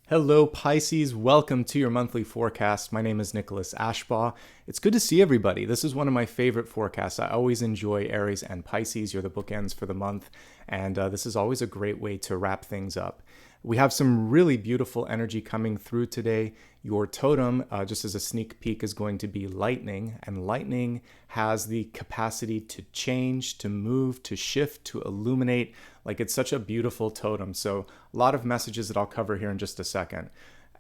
Hello, Pisces. Welcome to your monthly forecast. My name is Nicholas Ashbaugh. It's good to see everybody. This is one of my favorite forecasts. I always enjoy Aries and Pisces. You're the bookends for the month, and this is always a great way to wrap things up. We have some really beautiful energy coming through today. Your totem, just as a sneak peek, is going to be lightning, and lightning has the capacity to change, to move, to shift, to illuminate. Like, it's such a beautiful totem. So a lot of messages that I'll cover here in just a second.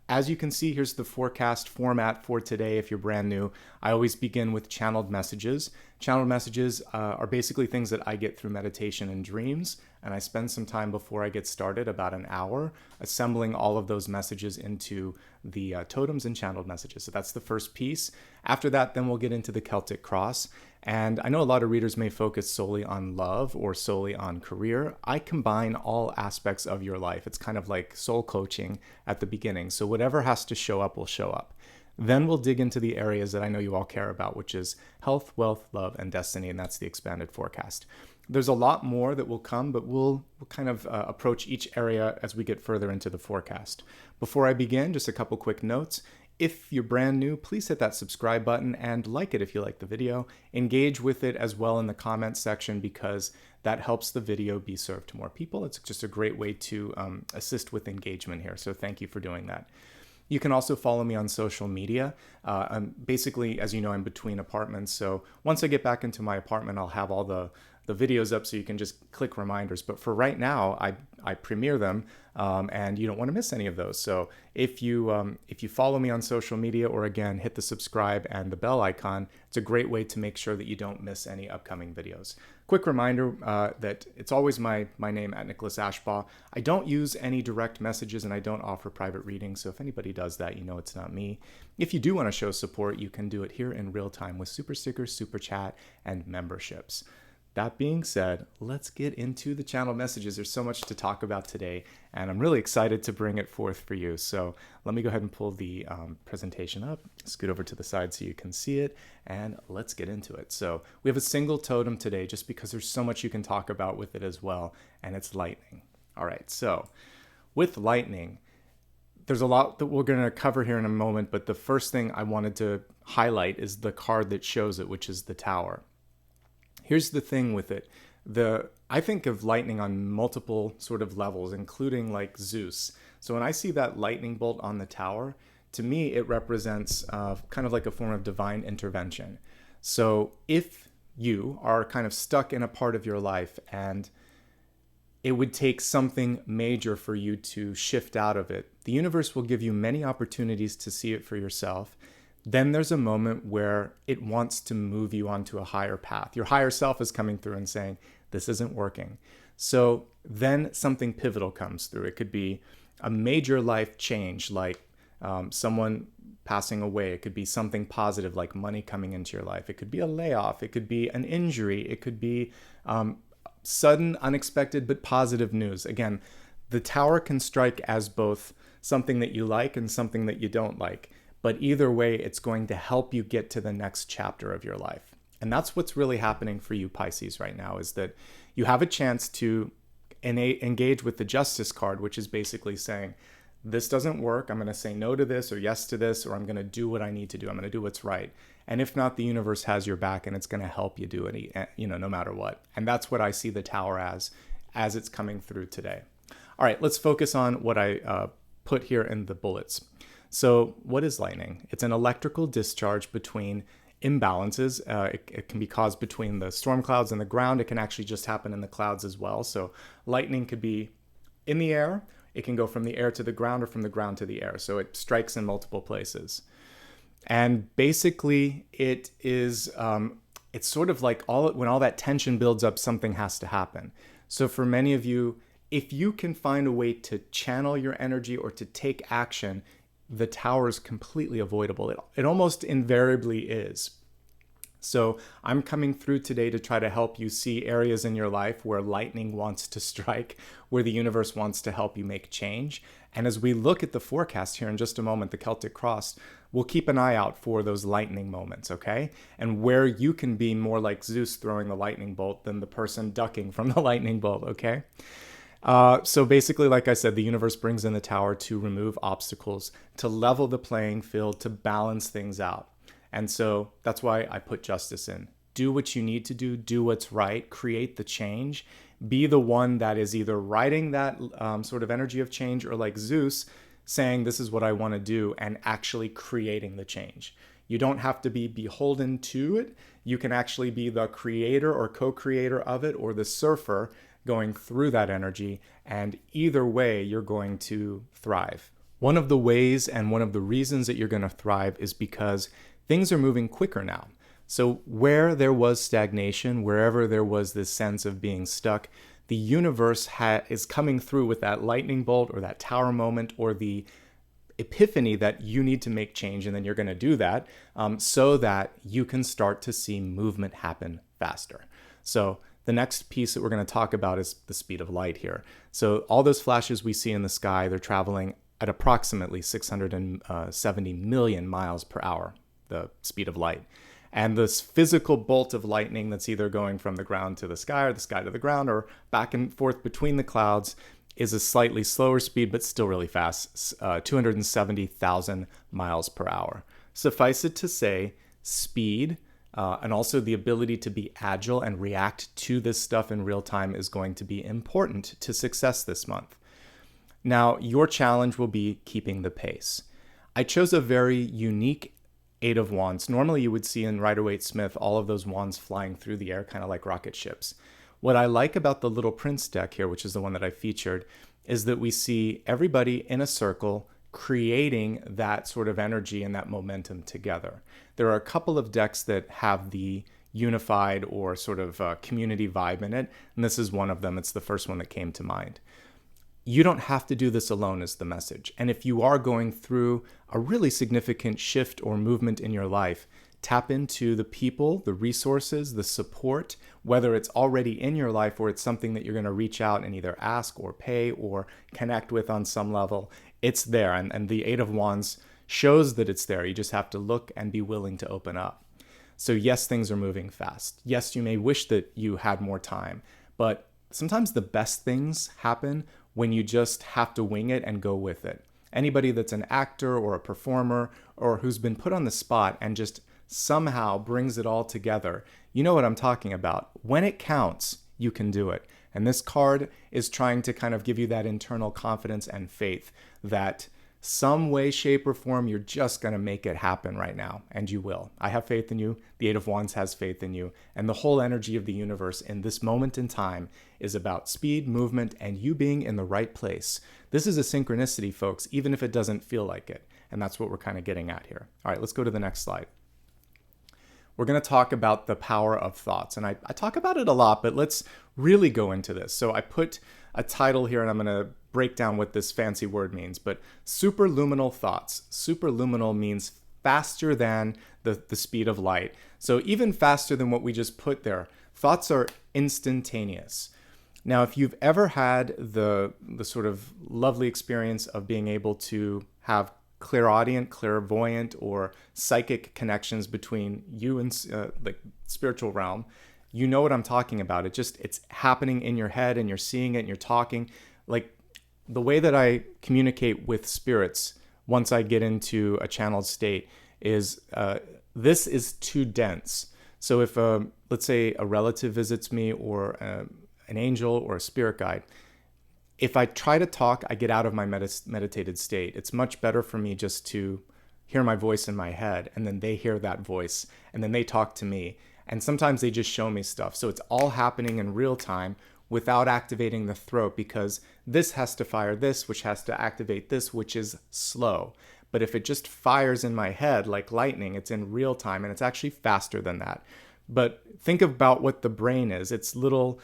As you can see, here's the forecast format for today. If you're brand new, I always begin with channeled messages. Channeled messages are basically things that I get through meditation and dreams, and I spend some time before I get started, about an hour, assembling all of those messages into the totems and channeled messages. So that's the first piece. After that, then we'll get into the Celtic Cross. And I know a lot of readers may focus solely on love or solely on career. I combine all aspects of your life. It's kind of like soul coaching at the beginning. So whatever has to show up will show up. Then we'll dig into the areas that I know you all care about, which is health, wealth, love, and destiny. And that's the expanded forecast. There's a lot more that will come, but we'll kind of approach each area as we get further into the forecast. Before I begin, just a couple quick notes. If you're brand new, please hit that subscribe button and like it if you like the video. Engage with it as well in the comments section, because that helps the video be served to more people. It's just a great way to assist with engagement here. So thank you for doing that. You can also follow me on social media. I'm basically, as you know, I'm between apartments. So once I get back into my apartment, I'll have all the videos up so you can just click reminders. But for right now, I premiere them, and you don't want to miss any of those. So if you follow me on social media, or again, hit the subscribe and the bell icon, it's a great way to make sure that you don't miss any upcoming videos. Quick reminder that it's always my name at Nicholas Ashbaugh. I don't use any direct messages, and I don't offer private readings. So if anybody does that, you know it's not me. If you do want to show support, you can do it here in real time with SuperStickers, Super Chat, and memberships. That being said, let's get into the channel messages. There's so much to talk about today, and I'm really excited to bring it forth for you. So let me go ahead and pull the presentation up, scoot over to the side so you can see it, and let's get into it. So we have a single totem today, just because there's so much you can talk about with it as well, and it's lightning. All right, so with lightning, there's a lot that we're going to cover here in a moment, but the first thing I wanted to highlight is the card that shows it, which is the Tower. Here's the thing with it. I think of lightning on multiple sort of levels, including like Zeus. So when I see that lightning bolt on the tower, to me, it represents kind of like a form of divine intervention. So if you are kind of stuck in a part of your life and it would take something major for you to shift out of it, the universe will give you many opportunities to see it for yourself. Then there's a moment where it wants to move you onto a higher path. Your higher self is coming through and saying, this isn't working. So then something pivotal comes through. It could be a major life change, like someone passing away. It could be something positive, like money coming into your life. It could be a layoff. It could be an injury. It could be sudden, unexpected, but positive news. Again, the Tower can strike as both something that you like and something that you don't like. But either way, it's going to help you get to the next chapter of your life. And that's what's really happening for you, Pisces, right now, is that you have a chance to engage with the Justice card, which is basically saying, this doesn't work. I'm going to say no to this or yes to this, or I'm going to do what I need to do. I'm going to do what's right. And if not, the universe has your back, and it's going to help you do it, no matter what. And that's what I see the Tower as it's coming through today. All right, let's focus on what I put here in the bullets. So what is lightning? It's an electrical discharge between imbalances. It can be caused between the storm clouds and the ground. It can actually just happen in the clouds as well. So lightning could be in the air. It can go from the air to the ground, or from the ground to the air. So it strikes in multiple places. And basically it is, it's sort of like when all that tension builds up, something has to happen. So for many of you, if you can find a way to channel your energy or to take action, the Tower is completely avoidable. It almost invariably is. So I'm coming through today to try to help you see areas in your life where lightning wants to strike, where the universe wants to help you make change. And as we look at the forecast here in just a moment, the Celtic Cross, we'll keep an eye out for those lightning moments, okay? And where you can be more like Zeus throwing the lightning bolt than the person ducking from the lightning bolt, okay? So basically, like I said, the universe brings in the tower to remove obstacles, to level the playing field, to balance things out. And so that's why I put justice in. Do what you need to do what's right, create the change, be the one that is either writing that sort of energy of change, or like Zeus, saying, this is what I want to do, and actually creating the change. You don't have to be beholden to it. You can actually be the creator or co-creator of it, or the surfer going through that energy. And either way, you're going to thrive. One of the ways and one of the reasons that you're going to thrive is because things are moving quicker now. So where there was stagnation, wherever there was this sense of being stuck, the universe is coming through with that lightning bolt or that tower moment or the epiphany that you need to make change, and then you're going to do that so that you can start to see movement happen faster. So the next piece that we're going to talk about is the speed of light here. So all those flashes we see in the sky, they're traveling at approximately 670 million miles per hour, the speed of light. And this physical bolt of lightning that's either going from the ground to the sky or the sky to the ground or back and forth between the clouds is a slightly slower speed, but still really fast, 270,000 miles per hour. Suffice it to say, speed and also the ability to be agile and react to this stuff in real time is going to be important to success this month. Now, your challenge will be keeping the pace. I chose a very unique Eight of Wands. Normally you would see in Rider-Waite-Smith all of those wands flying through the air, kind of like rocket ships. What I like about the Little Prince deck here, which is the one that I featured, is that we see everybody in a circle creating that sort of energy and that momentum together. There are a couple of decks that have the unified or sort of community vibe in it, and this is one of them. It's the first one that came to mind. You don't have to do this alone is the message. And if you are going through a really significant shift or movement in your life, tap into the people, the resources, the support, whether it's already in your life or it's something that you're going to reach out and either ask or pay or connect with on some level. It's there. And the Eight of Wands shows that it's there. You just have to look and be willing to open up. So yes, things are moving fast. Yes, you may wish that you had more time, but sometimes the best things happen when you just have to wing it and go with it. Anybody that's an actor or a performer or who's been put on the spot and just somehow brings it all together, you know what I'm talking about. When it counts, you can do it. And this card is trying to kind of give you that internal confidence and faith that some way, shape, or form, you're just going to make it happen right now. And you will. I have faith in you. The Eight of Wands has faith in you. And the whole energy of the universe in this moment in time is about speed, movement, and you being in the right place. This is a synchronicity, folks, even if it doesn't feel like it. And that's what we're kind of getting at here. All right, let's go to the next slide. We're going to talk about the power of thoughts. And I talk about it a lot, but let's really go into this. So I put a title here, and I'm going to break down what this fancy word means. But superluminal thoughts. Superluminal means faster than the speed of light. So even faster than what we just put there. Thoughts are instantaneous. Now, if you've ever had the sort of lovely experience of being able to have clairaudient, clairvoyant, or psychic connections between you and the spiritual realm, you know what I'm talking about. It's happening in your head and you're seeing it and you're talking. Like the way that I communicate with spirits once I get into a channeled state is this is too dense. So if let's say a relative visits me or an angel or a spirit guide, if I try to talk, I get out of my meditated state. It's much better for me just to hear my voice in my head, and then they hear that voice, and then they talk to me. And sometimes they just show me stuff. So it's all happening in real time without activating the throat, because this has to fire this, which has to activate this, which is slow. But if it just fires in my head like lightning, it's in real time, and it's actually faster than that. But think about what the brain is. It's little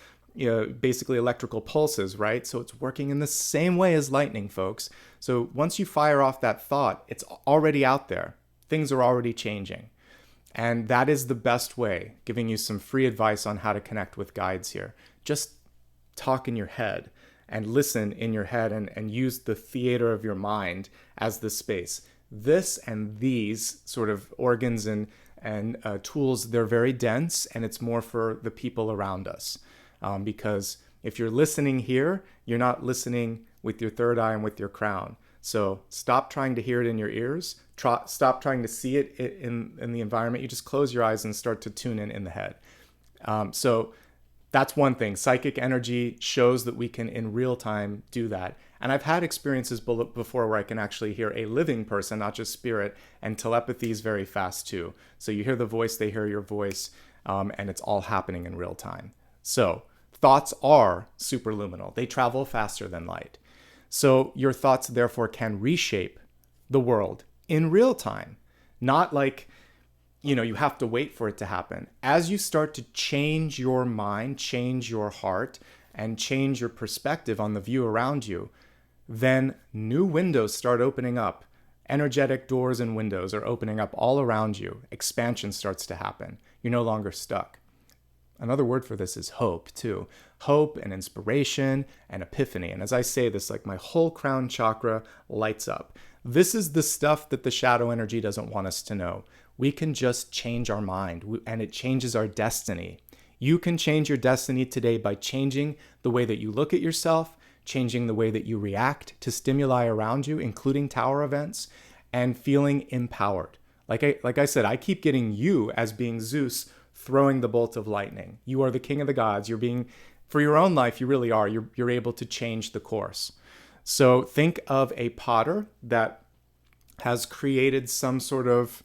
basically electrical pulses, right? So it's working in the same way as lightning, folks. So once you fire off that thought, it's already out there. Things are already changing. And that is the best way, giving you some free advice on how to connect with guides here. Just talk in your head and listen in your head and use the theater of your mind as the space. This and these sort of organs and tools, they're very dense, and it's more for the people around us. Because If you're listening here, you're not listening with your third eye and with your crown. So stop trying to hear it in your ears. Stop trying to see it in the environment. You just close your eyes and start to tune in the head. So that's one thing. Psychic energy shows that we can in real time do that. And I've had experiences before where I can actually hear a living person, not just spirit, and telepathy is very fast too. So you hear the voice, they hear your voice, and it's all happening in real time. So thoughts are superluminal. They travel faster than light. So your thoughts therefore can reshape the world in real time, not like, you have to wait for it to happen. As you start to change your mind, change your heart, and change your perspective on the view around you, then new windows start opening up. Energetic doors and windows are opening up all around you. Expansion starts to happen. You're no longer stuck. Another word for this is hope, too. Hope and inspiration and epiphany. And as I say this, like my whole crown chakra lights up. This is the stuff that the shadow energy doesn't want us to know. We can just change our mind, and it changes our destiny. You can change your destiny today by changing the way that you look at yourself, changing the way that you react to stimuli around you, including tower events, and feeling empowered. Like I said, I keep getting you as being Zeus throwing the bolt of lightning. You are the king of the gods. For your own life, you really are. You're able to change the course. So think of a potter that has created some sort of,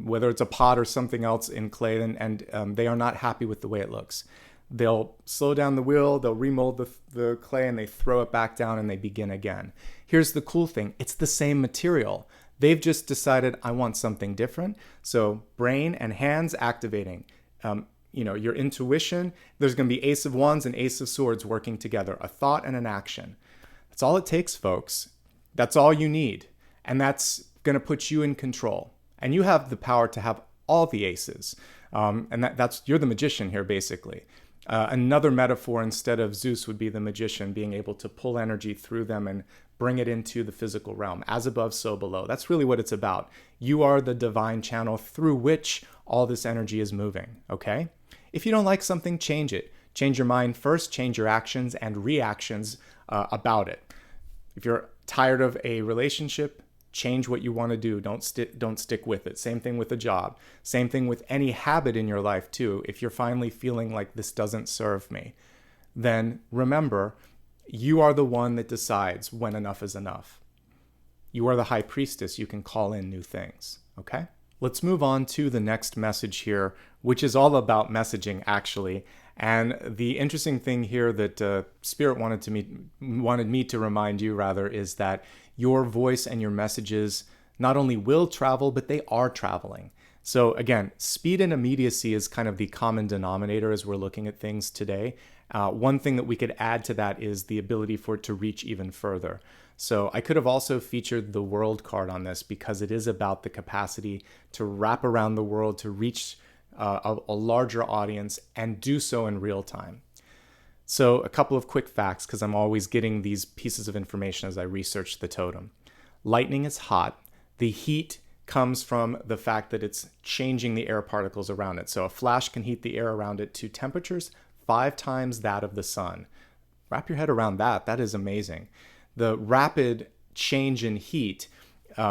whether it's a pot or something else in clay, and they are not happy with the way it looks. They'll slow down the wheel, they'll remold the clay, and they throw it back down and they begin again. Here's the cool thing. It's the same material. They've just decided, I want something different. So brain and hands activating. Your intuition, there's going to be Ace of Wands and Ace of Swords working together, a thought and an action. That's all it takes, folks. That's all you need. And that's going to put you in control. And you have the power to have all the aces. You're the magician here, basically. Another metaphor instead of Zeus would be the magician being able to pull energy through them and bring it into the physical realm. As above, so below. That's really what it's about. You are the divine channel through which all this energy is moving, okay? If you don't like something, change it. Change your mind first, change your actions and reactions about it. If you're tired of a relationship, change what you want to do. Don't stick with it. Same thing with a job. Same thing with any habit in your life too. If you're finally feeling like this doesn't serve me, then remember, you are the one that decides when enough is enough. You are the high priestess. You can call in new things, okay? Let's move on to the next message here, which is all about messaging, actually. And the interesting thing here that Spirit wanted me to remind you, rather, is that your voice and your messages not only will travel, but they are traveling. So again, speed and immediacy is kind of the common denominator as we're looking at things today. One thing that we could add to that is the ability for it to reach even further. So I could have also featured the world card on this because it is about the capacity to wrap around the world, to reach a larger audience and do so in real time. So a couple of quick facts, because I'm always getting these pieces of information as I research the totem. Lightning is hot. The heat comes from the fact that it's changing the air particles around it. So a flash can heat the air around it to temperatures 5 times that of the sun. Wrap your head around that. That is amazing. The rapid change in heat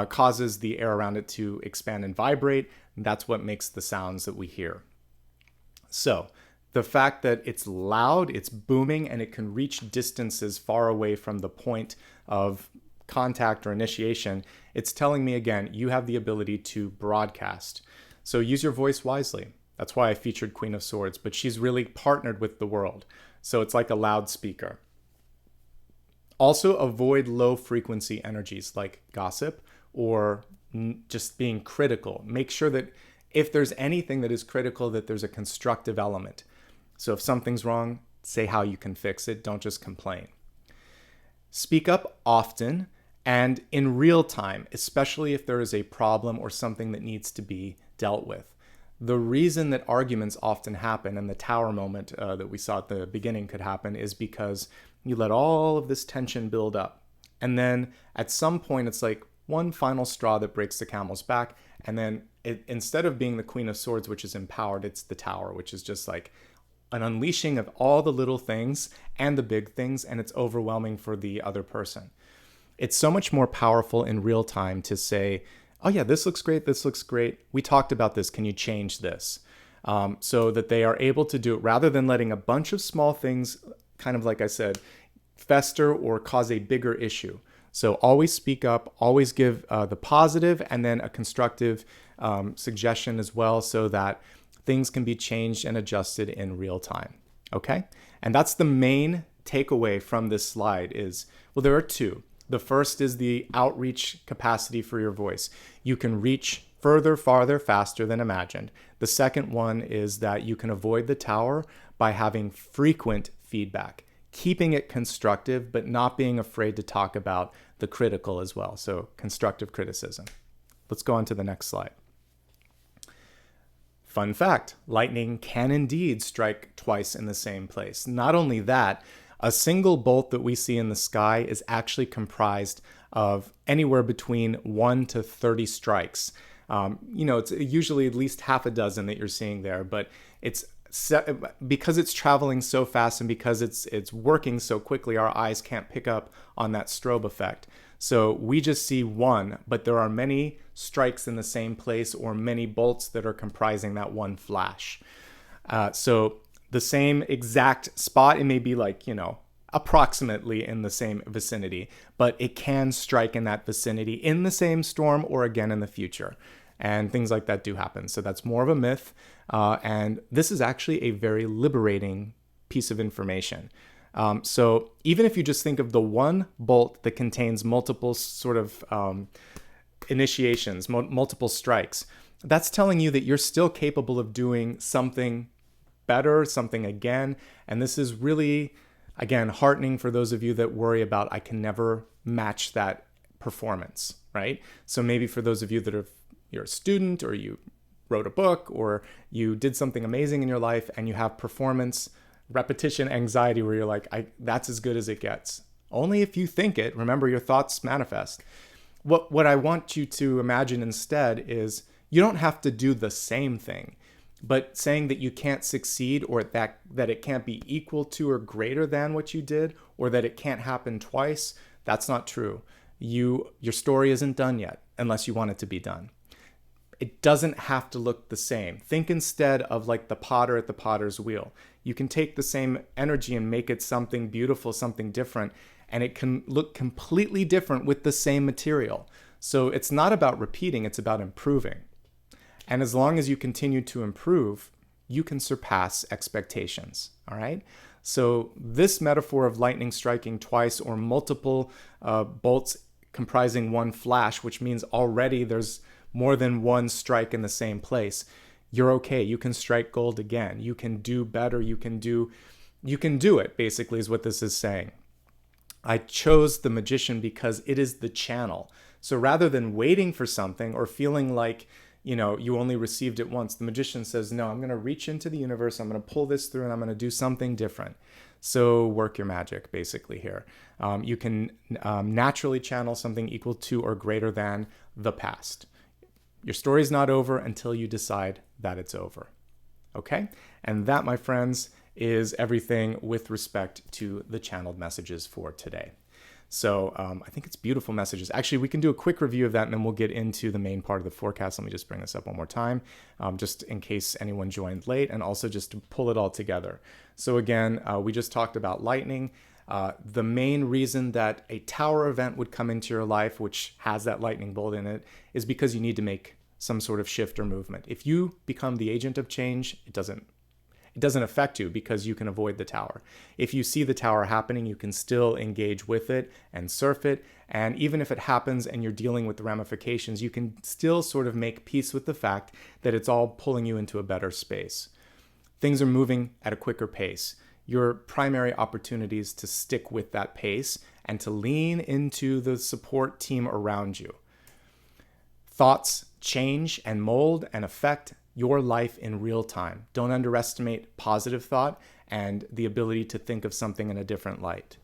causes the air around it to expand and vibrate. And that's what makes the sounds that we hear. So the fact that it's loud, it's booming, and it can reach distances far away from the point of contact or initiation, it's telling me again, you have the ability to broadcast. So use your voice wisely. That's why I featured Queen of Swords, but she's really partnered with the world. So it's like a loudspeaker. Also avoid low frequency energies like gossip or just being critical. Make sure that if there's anything that is critical, that there's a constructive element. So if something's wrong, say how you can fix it. Don't just complain. Speak up often and in real time, especially if there is a problem or something that needs to be dealt with. The reason that arguments often happen and the tower moment that we saw at the beginning could happen is because you let all of this tension build up. And then at some point, it's like one final straw that breaks the camel's back. And then instead of being the Queen of Swords, which is empowered, it's the Tower, which is just like an unleashing of all the little things and the big things, and it's overwhelming for the other person. It's so much more powerful in real time to say, oh yeah, this looks great, this looks great. We talked about this, can you change this? So that they are able to do it rather than letting a bunch of small things, kind of like I said, fester or cause a bigger issue. So always speak up, always give the positive and then a constructive suggestion as well, so that things can be changed and adjusted in real time. Okay? And that's the main takeaway from this slide is, well, there are two. The first is the outreach capacity for your voice. You can reach further, farther, faster than imagined. The second one is that you can avoid the tower by having frequent feedback, keeping it constructive, but not being afraid to talk about the critical as well. So constructive criticism. Let's go on to the next slide. Fun fact, lightning can indeed strike twice in the same place. Not only that, a single bolt that we see in the sky is actually comprised of anywhere between 1 to 30 strikes. It's usually at least half a dozen that you're seeing there, but because it's traveling so fast and because it's working so quickly, our eyes can't pick up on that strobe effect. So we just see one, but there are many strikes in the same place or many bolts that are comprising that one flash. So the same exact spot, it may be like, approximately in the same vicinity, but it can strike in that vicinity in the same storm or again in the future. And things like that do happen. So that's more of a myth. And this is actually a very liberating piece of information. So even if you just think of the one bolt that contains multiple sort of initiations, multiple strikes, that's telling you that you're still capable of doing something better, something again. And this is really, again, heartening for those of you that worry about, I can never match that performance, right? So maybe for those of you that you're a student, or you wrote a book, or you did something amazing in your life and you have performance repetition anxiety where you're like, that's as good as it gets. Only if you think it. Remember, your thoughts manifest. What I want you to imagine instead is you don't have to do the same thing, but saying that you can't succeed, or that it can't be equal to or greater than what you did, or that it can't happen twice, that's not true. Your story isn't done yet unless you want it to be done. It doesn't have to look the same. Think instead of like the potter at the potter's wheel. You can take the same energy and make it something beautiful, something different, and it can look completely different with the same material. So it's not about repeating, it's about improving. And as long as you continue to improve, you can surpass expectations, all right? So this metaphor of lightning striking twice or multiple bolts comprising one flash, which means already there's more than one strike in the same place, you're okay. You can strike gold again. You can do better. You can do it, basically, is what this is saying. I chose the magician because it is the channel. So rather than waiting for something or feeling like, you only received it once, the magician says, no, I'm going to reach into the universe. I'm going to pull this through and I'm going to do something different. So work your magic, basically, here. You can naturally channel something equal to or greater than the past. Your story's not over until you decide that it's over. Okay? And that, my friends, is everything with respect to the channeled messages for today. So I think it's beautiful messages. Actually, we can do a quick review of that and then we'll get into the main part of the forecast. Let me just bring this up one more time, just in case anyone joined late, and also just to pull it all together. So again, we just talked about lightning. The main reason that a tower event would come into your life, which has that lightning bolt in it, is because you need to make some sort of shift or movement. If you become the agent of change, it doesn't affect you because you can avoid the tower. If you see the tower happening, you can still engage with it and surf it. And even if it happens and you're dealing with the ramifications, you can still sort of make peace with the fact that it's all pulling you into a better space. Things are moving at a quicker pace. Your primary opportunity is to stick with that pace and to lean into the support team around you. Thoughts change and mold and affect your life in real time. Don't underestimate positive thought and the ability to think of something in a different light.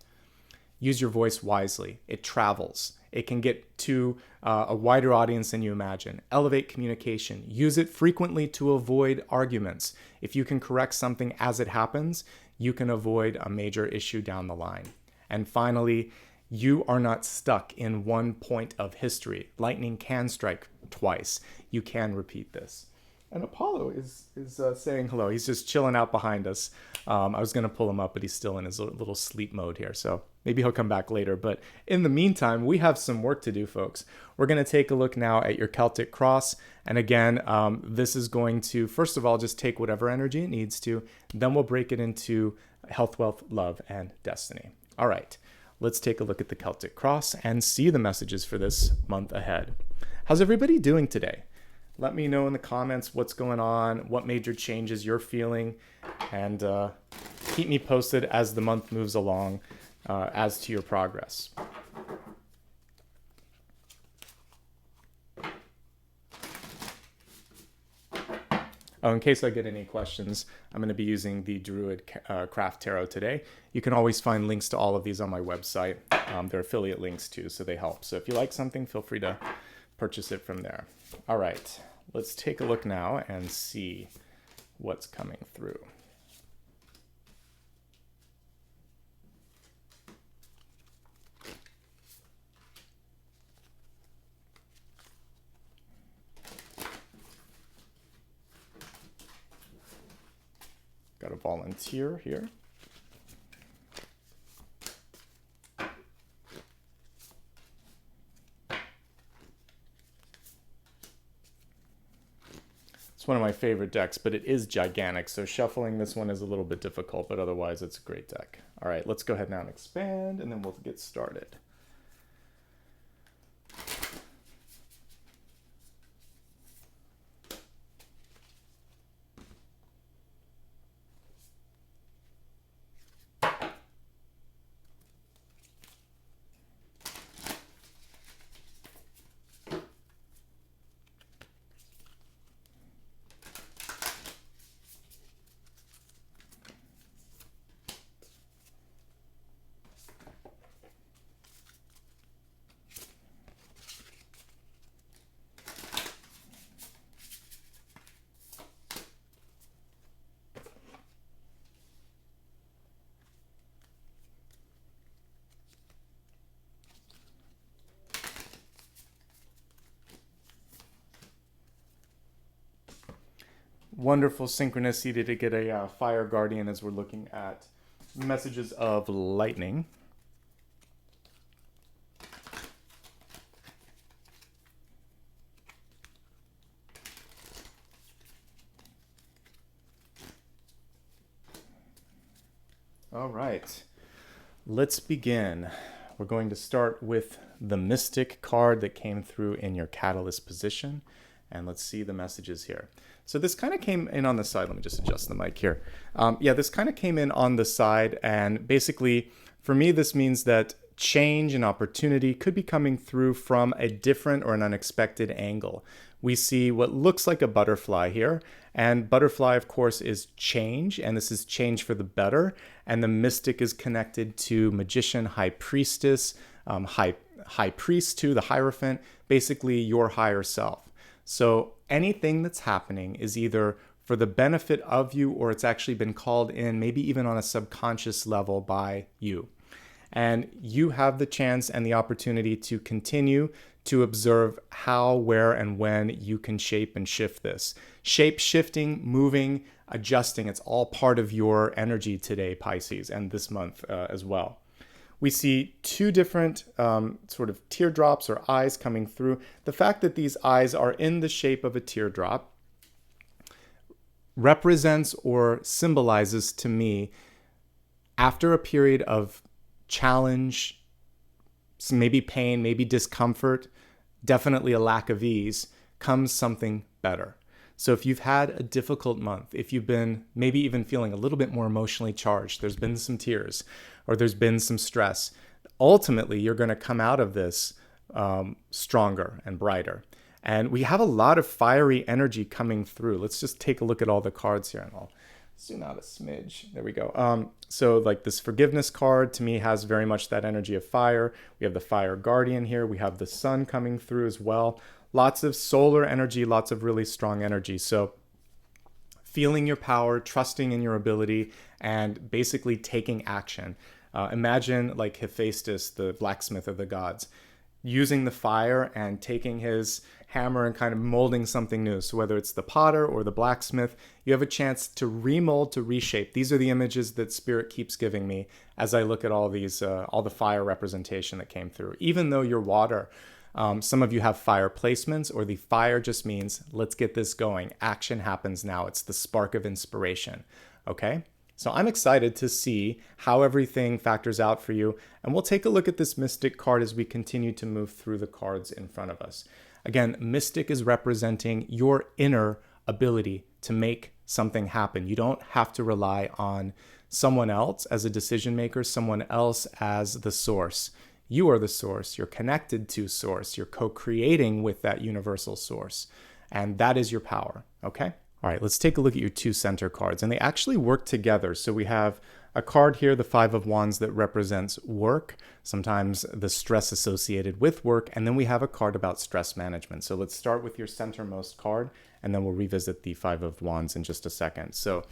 Use your voice wisely. It travels. It can get to a wider audience than you imagine. Elevate communication. Use it frequently to avoid arguments. If you can correct something as it happens, you can avoid a major issue down the line. And finally, you are not stuck in one point of history. Lightning can strike twice. You can repeat this. And Apollo is saying hello. He's just chilling out behind us. I was going to pull him up, but he's still in his little sleep mode here. So maybe he'll come back later. But in the meantime, we have some work to do, folks. We're going to take a look now at your Celtic Cross. And again, this is going to, first of all, just take whatever energy it needs to. Then we'll break it into health, wealth, love, and destiny. All right, let's take a look at the Celtic Cross and see the messages for this month ahead. How's everybody doing today? Let me know in the comments what's going on, what major changes you're feeling, and keep me posted as the month moves along as to your progress. Oh, in case I get any questions, I'm going to be using the Druid Craft Tarot today. You can always find links to all of these on my website. They're affiliate links too, so they help. So if you like something, feel free to purchase it from there. All right, let's take a look now and see what's coming through. Got a volunteer here. It's one of my favorite decks, but it is gigantic, so shuffling this one is a little bit difficult, but otherwise it's a great deck. All right, let's go ahead now and expand, and then we'll get started. Wonderful synchronicity to get a fire guardian as we're looking at Messages of Lightning. All right, let's begin. We're going to start with the Mystic card that came through in your Catalyst position. And let's see the messages here. So this kind of came in on the side. Let me just adjust the mic here. Yeah, this kind of came in on the side. And basically, for me, this means that change and opportunity could be coming through from a different or an unexpected angle. We see what looks like a butterfly here. And butterfly, of course, is change. And this is change for the better. And the Mystic is connected to Magician, High Priestess, High Priest too, the Hierophant, basically your higher self. So anything that's happening is either for the benefit of you or it's actually been called in, maybe even on a subconscious level by you. And you have the chance and the opportunity to continue to observe how, where, and when you can shape and shift this. Shape shifting, moving, adjusting, it's all part of your energy today, Pisces, and this month as well. We see two different sort of teardrops or eyes coming through. The fact that these eyes are in the shape of a teardrop represents or symbolizes to me, after a period of challenge, maybe pain, maybe discomfort, definitely a lack of ease, comes something better. So if you've had a difficult month, if you've been maybe even feeling a little bit more emotionally charged, there's been some tears, or there's been some stress, ultimately you're going to come out of this stronger and brighter. And we have a lot of fiery energy coming through. Let's just take a look at all the cards here and I'll zoom out a smidge. There we go. So like this forgiveness card to me has very much that energy of fire. We have the fire guardian here. We have the sun coming through as well. Lots of solar energy, lots of really strong energy. So feeling your power, trusting in your ability, and basically taking action. Imagine like Hephaestus, the blacksmith of the gods, using the fire and taking his hammer and kind of molding something new. So whether it's the potter or the blacksmith, you have a chance to remold, to reshape. These are the images that Spirit keeps giving me as I look at all these, all the fire representation that came through. Even though you're water, some of you have fire placements, or the fire just means let's get this going. Action happens now. It's the spark of inspiration. Okay? So I'm excited to see how everything factors out for you. And we'll take a look at this Mystic card as we continue to move through the cards in front of us. Again, Mystic is representing your inner ability to make something happen. You don't have to rely on someone else as a decision maker, someone else as the source. You are the source. You're connected to source. You're co-creating with that universal source. And that is your power, okay? All right, let's take a look at your two center cards. And they actually work together. So we have a card here, the Five of Wands, that represents work, sometimes the stress associated with work. And then we have a card about stress management. So let's start with your centermost card, and then we'll revisit the Five of Wands in just a second. So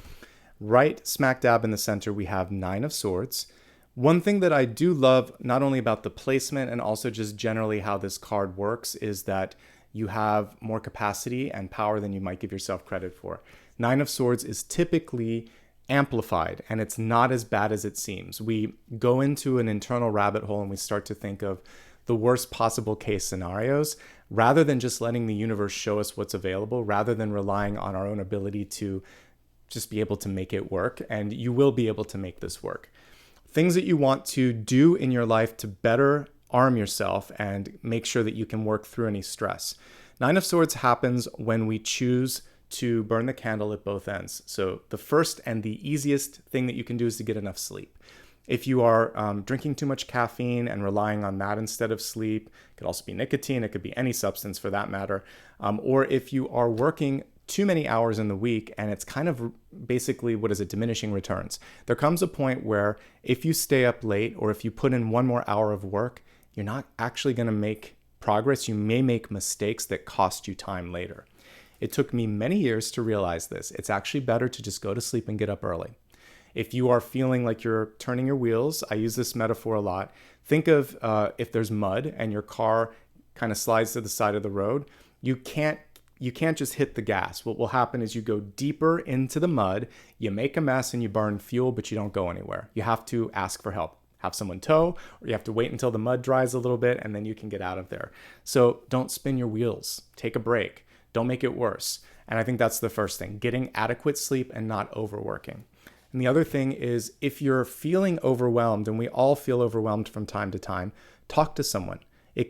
right smack dab in the center, we have Nine of Swords. One thing that I do love, not only about the placement and also just generally how this card works, is that you have more capacity and power than you might give yourself credit for. Nine of Swords is typically amplified, and it's not as bad as it seems. We go into an internal rabbit hole and we start to think of the worst possible case scenarios, rather than just letting the universe show us what's available, rather than relying on our own ability to just be able to make it work. And you will be able to make this work. Things that you want to do in your life to better arm yourself and make sure that you can work through any stress. Nine of Swords happens when we choose to burn the candle at both ends. So the first and the easiest thing that you can do is to get enough sleep. If you are drinking too much caffeine and relying on that instead of sleep, it could also be nicotine, it could be any substance for that matter, or if you are working too many hours in the week and it's kind of basically, diminishing returns. There comes a point where if you stay up late or if you put in one more hour of work, you're not actually going to make progress. You may make mistakes that cost you time later. It took me many years to realize this. It's actually better to just go to sleep and get up early. If you are feeling like you're turning your wheels, I use this metaphor a lot. Think of if there's mud and your car kind of slides to the side of the road, you can't just hit the gas. What will happen is you go deeper into the mud, you make a mess and you burn fuel, but you don't go anywhere. You have to ask for help. Have someone tow, or you have to wait until the mud dries a little bit and then you can get out of there. So don't spin your wheels. Take a break. Don't make it worse. And I think that's the first thing, getting adequate sleep and not overworking. And the other thing is, if you're feeling overwhelmed, and we all feel overwhelmed from time to time, talk to someone. It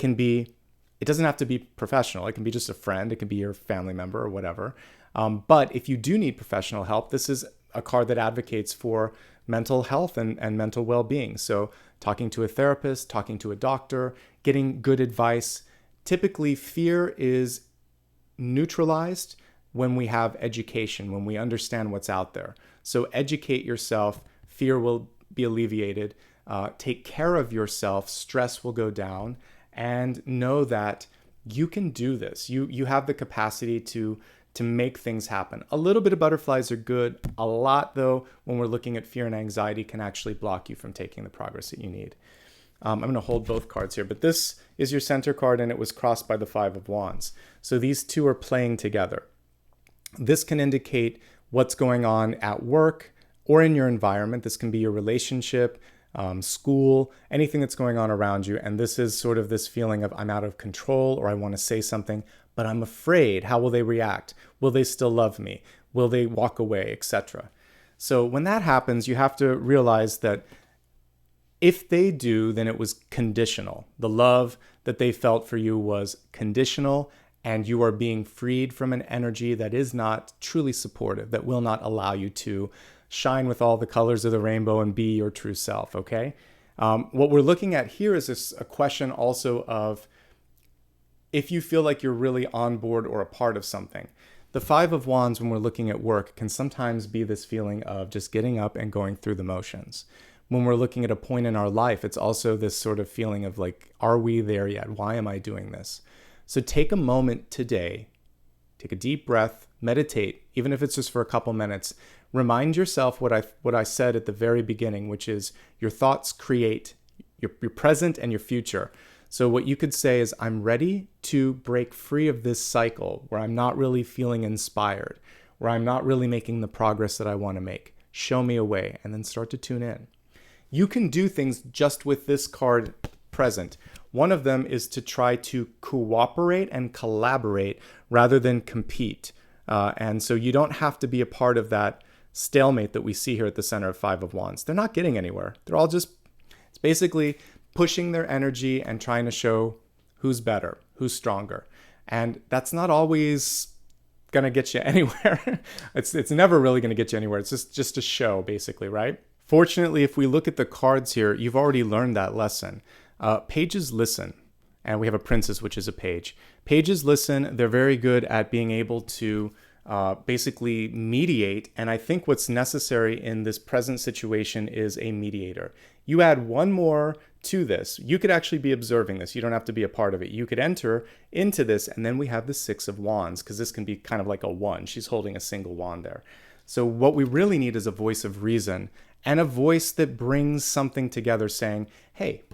doesn't have to be professional. It can be just a friend. It can be your family member or whatever. But if you do need professional help, this is a card that advocates for mental health and mental well-being. So talking to a therapist, talking to a doctor, getting good advice. Typically, fear is neutralized when we have education, when we understand what's out there. So educate yourself. Fear will be alleviated. Take care of yourself. Stress will go down. And know that you can do this. You have the capacity to make things happen. A little bit of butterflies are good. A lot, though, when we're looking at fear and anxiety, can actually block you from taking the progress that you need. I'm going to hold both cards here, but this is your center card, and it was crossed by the Five of Wands. So these two are playing together. This can indicate what's going on at work or in your environment. This can be your relationship, school, anything that's going on around you. And this is sort of this feeling of I'm out of control, or I want to say something, but I'm afraid. How will they react? Will they still love me? Will they walk away, etc.? So when that happens, you have to realize that if they do, then it was conditional. The love that they felt for you was conditional, and you are being freed from an energy that is not truly supportive, that will not allow you to shine with all the colors of the rainbow and be your true self, okay? What we're looking at here is a question also of if you feel like you're really on board or a part of something. The Five of Wands, when we're looking at work, can sometimes be this feeling of just getting up and going through the motions. When we're looking at a point in our life, it's also this sort of feeling of like, are we there yet? Why am I doing this? So take a moment today, take a deep breath, meditate, even if it's just for a couple minutes. Remind yourself what I said at the very beginning, which is your thoughts create your present and your future. So what you could say is, I'm ready to break free of this cycle where I'm not really feeling inspired, where I'm not really making the progress that I want to make. Show me a way, and then start to tune in. You can do things just with this card present. One of them is to try to cooperate and collaborate rather than compete. And so you don't have to be a part of that stalemate that we see here at the center of Five of Wands. They're not getting anywhere. They're all just, it's basically pushing their energy and trying to show who's better, who's stronger. And that's not always going to get you anywhere. It's never really going to get you anywhere. It's just a show, basically, right? Fortunately, if we look at the cards here, you've already learned that lesson. Pages listen, and we have a princess, which is a page. Pages listen. They're very good at being able to basically mediate. And I think what's necessary in this present situation is a mediator. You add one more to this. You could actually be observing this. You don't have to be a part of it. You could enter into this, and then we have the Six of Wands, because this can be kind of like a one. She's holding a single wand there. So what we really need is a voice of reason, and a voice that brings something together saying, hey,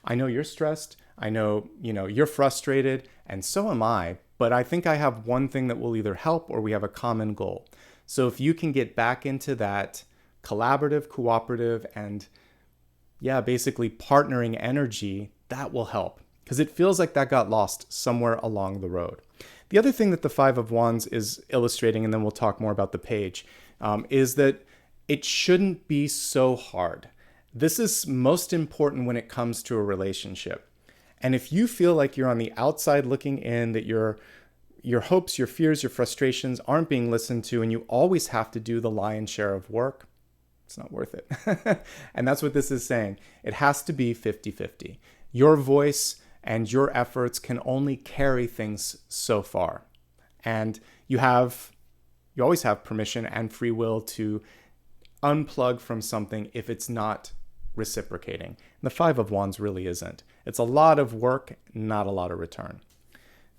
I know you're stressed. I know, you're frustrated, and so am I, but I think I have one thing that will either help or we have a common goal. So if you can get back into that collaborative, cooperative, and basically partnering energy, that will help, because it feels like that got lost somewhere along the road. The other thing that the Five of Wands is illustrating, and then we'll talk more about the page, is that it shouldn't be so hard. This is most important when it comes to a relationship. And if you feel like you're on the outside looking in, that your hopes, your fears, your frustrations aren't being listened to, and you always have to do the lion's share of work, it's not worth it. And that's what this is saying. It has to be 50-50. Your voice and your efforts can only carry things so far. And you always have permission and free will to unplug from something if it's not reciprocating. And the Five of Wands really isn't. It's a lot of work, not a lot of return.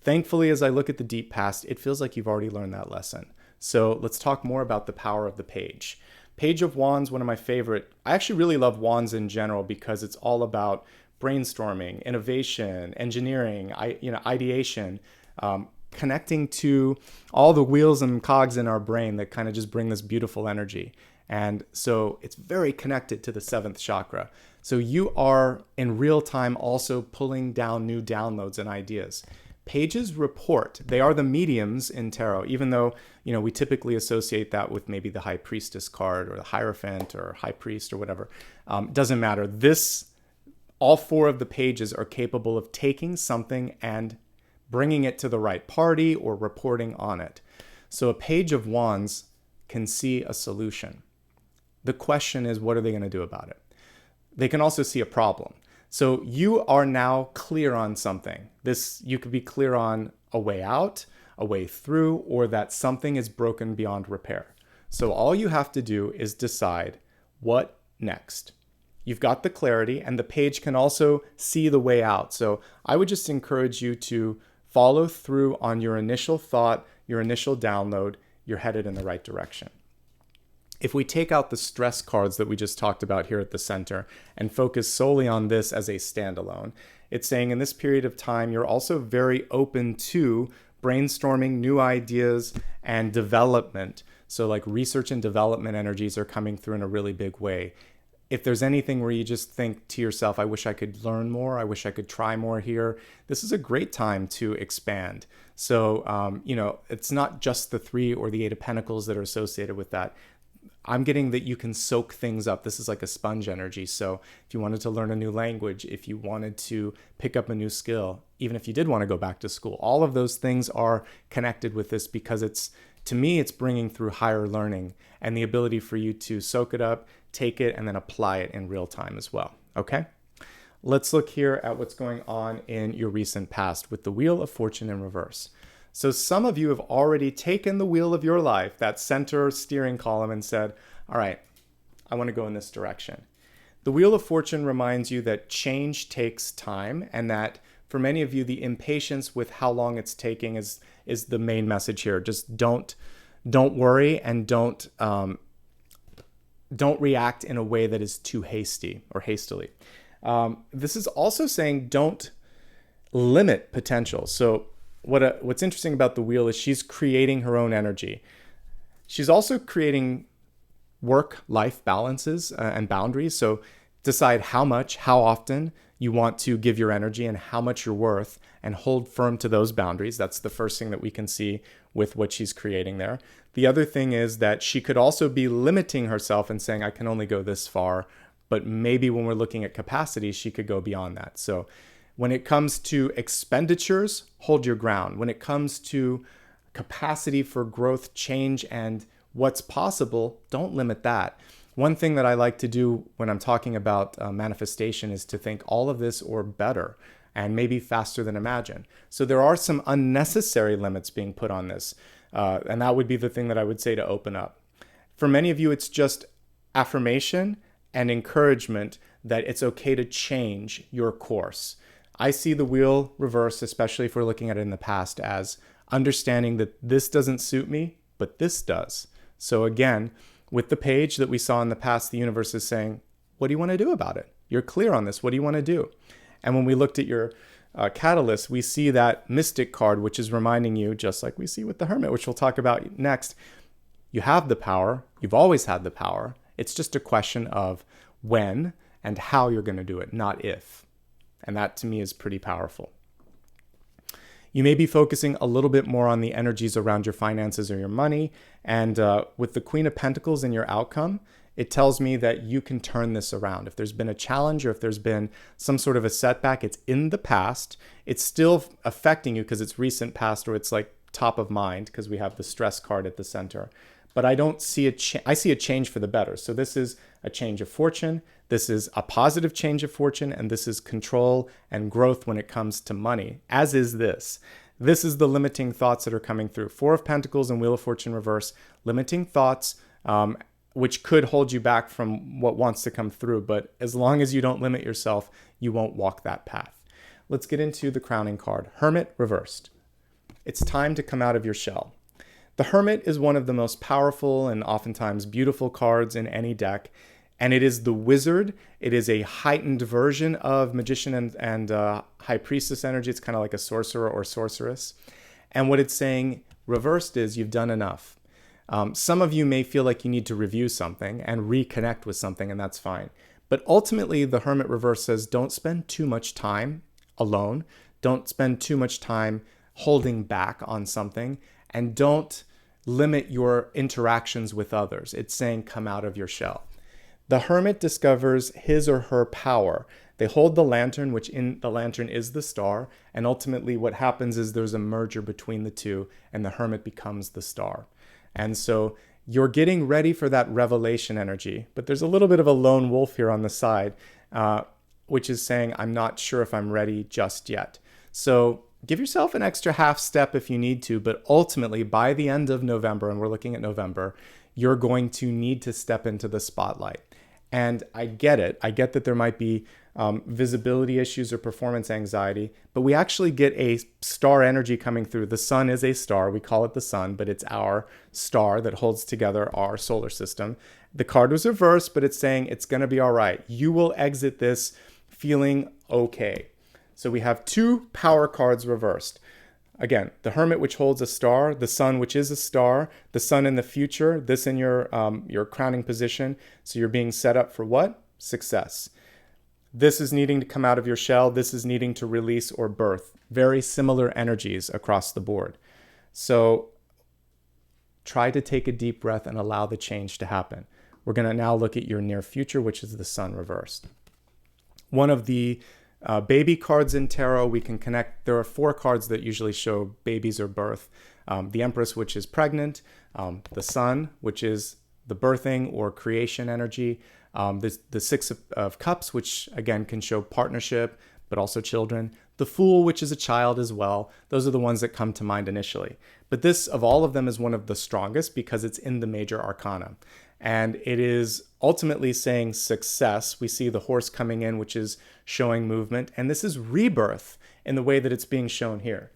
Thankfully, as I look at the deep past, it feels like you've already learned that lesson. So let's talk more about the power of the page. Page of Wands, one of my favorite. I actually really love wands in general because it's all about brainstorming, innovation, engineering, ideation, connecting to all the wheels and cogs in our brain that kind of just bring this beautiful energy. And so it's very connected to the seventh chakra. So you are in real time also pulling down new downloads and ideas. Pages report. They are the mediums in tarot, even though, we typically associate that with maybe the High Priestess card or the Hierophant or High Priest or whatever. Doesn't matter. All four of the pages are capable of taking something and bringing it to the right party or reporting on it. So a Page of Wands can see a solution. The question is, what are they going to do about it? They can also see a problem. So you are now clear on something. You could be clear on a way out, a way through, or that something is broken beyond repair. So all you have to do is decide what next. You've got the clarity, and the page can also see the way out. So I would just encourage you to follow through on your initial thought, your initial download. You're headed in the right direction. If we take out the stress cards that we just talked about here at the center and focus solely on this as a standalone, it's saying in this period of time, you're also very open to brainstorming new ideas and development. So like research and development energies are coming through in a really big way. If there's anything where you just think to yourself, I wish I could learn more, I wish I could try more here, this is a great time to expand. So, it's not just the 3 or the 8 of Pentacles that are associated with that. I'm getting that you can soak things up. This is like a sponge energy. So if you wanted to learn a new language, if you wanted to pick up a new skill, even if you did want to go back to school, all of those things are connected with this because to me, it's bringing through higher learning and the ability for you to soak it up, take it, and then apply it in real time as well. Okay? Let's look here at what's going on in your recent past with the Wheel of Fortune in reverse. So some of you have already taken the wheel of your life, that center steering column, and said, all right, I want to go in this direction. The Wheel of Fortune reminds you that change takes time, and that for many of you, the impatience with how long it's taking is the main message here. Just don't worry, and don't react in a way that is too hasty or hastily. This is also saying don't limit potential. So what's interesting about the wheel is she's creating her own energy. She's also creating work-life balances and boundaries. So decide how much, how often you want to give your energy and how much you're worth, and hold firm to those boundaries. That's the first thing that we can see with what she's creating there. The other thing is that she could also be limiting herself and saying, I can only go this far, but maybe when we're looking at capacity, she could go beyond that. So when it comes to expenditures, hold your ground. When it comes to capacity for growth, change, and what's possible, don't limit that. One thing that I like to do when I'm talking about manifestation is to think all of this or better, and maybe faster than imagined. So there are some unnecessary limits being put on this. And that would be the thing that I would say to open up. For many of you, it's just affirmation and encouragement that it's okay to change your course. I see the wheel reverse, especially if we're looking at it in the past, as understanding that this doesn't suit me, but this does. So again, with the page that we saw in the past, the universe is saying, what do you want to do about it? You're clear on this. What do you want to do? And when we looked at your catalyst, we see that Mystic card, which is reminding you, just like we see with the Hermit, which we'll talk about next, you have the power. You've always had the power. It's just a question of when and how you're going to do it, not if. And that to me is pretty powerful. You may be focusing a little bit more on the energies around your finances or your money. And with the Queen of Pentacles in your outcome, it tells me that you can turn this around. If there's been a challenge or if there's been some sort of a setback, it's in the past. It's still affecting you because it's recent past, or it's like top of mind because we have the stress card at the center. But I don't see I see a change for the better. So this is a change of fortune. This is a positive change of fortune. And this is control and growth when it comes to money, as is this. This is the limiting thoughts that are coming through. Four of Pentacles and Wheel of Fortune reverse. Limiting thoughts, which could hold you back from what wants to come through. But as long as you don't limit yourself, you won't walk that path. Let's get into the crowning card. Hermit reversed. It's time to come out of your shell. The Hermit is one of the most powerful and oftentimes beautiful cards in any deck, and it is the wizard. It is a heightened version of Magician and High Priestess energy. It's kind of like a sorcerer or sorceress. And what it's saying reversed is you've done enough. Some of you may feel like you need to review something and reconnect with something, and that's fine. But ultimately, the Hermit reverse says don't spend too much time alone. Don't spend too much time holding back on something, and don't limit your interactions with others. It's saying come out of your shell. The Hermit discovers his or her power. They hold the lantern, which in the lantern is the star, and ultimately what happens is there's a merger between the two, and the Hermit becomes the star. And so you're getting ready for that revelation energy, but there's a little bit of a lone wolf here on the side, which is saying, I'm not sure if I'm ready just yet. So give yourself an extra half step if you need to, but ultimately by the end of November, and we're looking at November, you're going to need to step into the spotlight. And I get it. I get that there might be visibility issues or performance anxiety, but we actually get a star energy coming through. The sun is a star. We call it the sun, but it's our star that holds together our solar system. The card was reversed, but it's saying it's going to be all right. You will exit this feeling okay. So we have two power cards reversed. Again, the Hermit, which holds a star, the Sun, which is a star, the Sun in the future, this in your crowning position. So you're being set up for what? Success. This is needing to come out of your shell. This is needing to release or birth. Very similar energies across the board. So try to take a deep breath and allow the change to happen. We're going to now look at your near future, which is the Sun reversed. One of the baby cards in tarot, we can connect. There are four cards that usually show babies or birth. The Empress, which is pregnant. The Sun, which is the birthing or creation energy. The Six of Cups, which again can show partnership, but also children. The Fool, which is a child as well. Those are the ones that come to mind initially. But this, of all of them, is one of the strongest because it's in the major arcana. And it is ultimately saying success. We see the horse coming in, which is showing movement. And this is rebirth in the way that it's being shown here.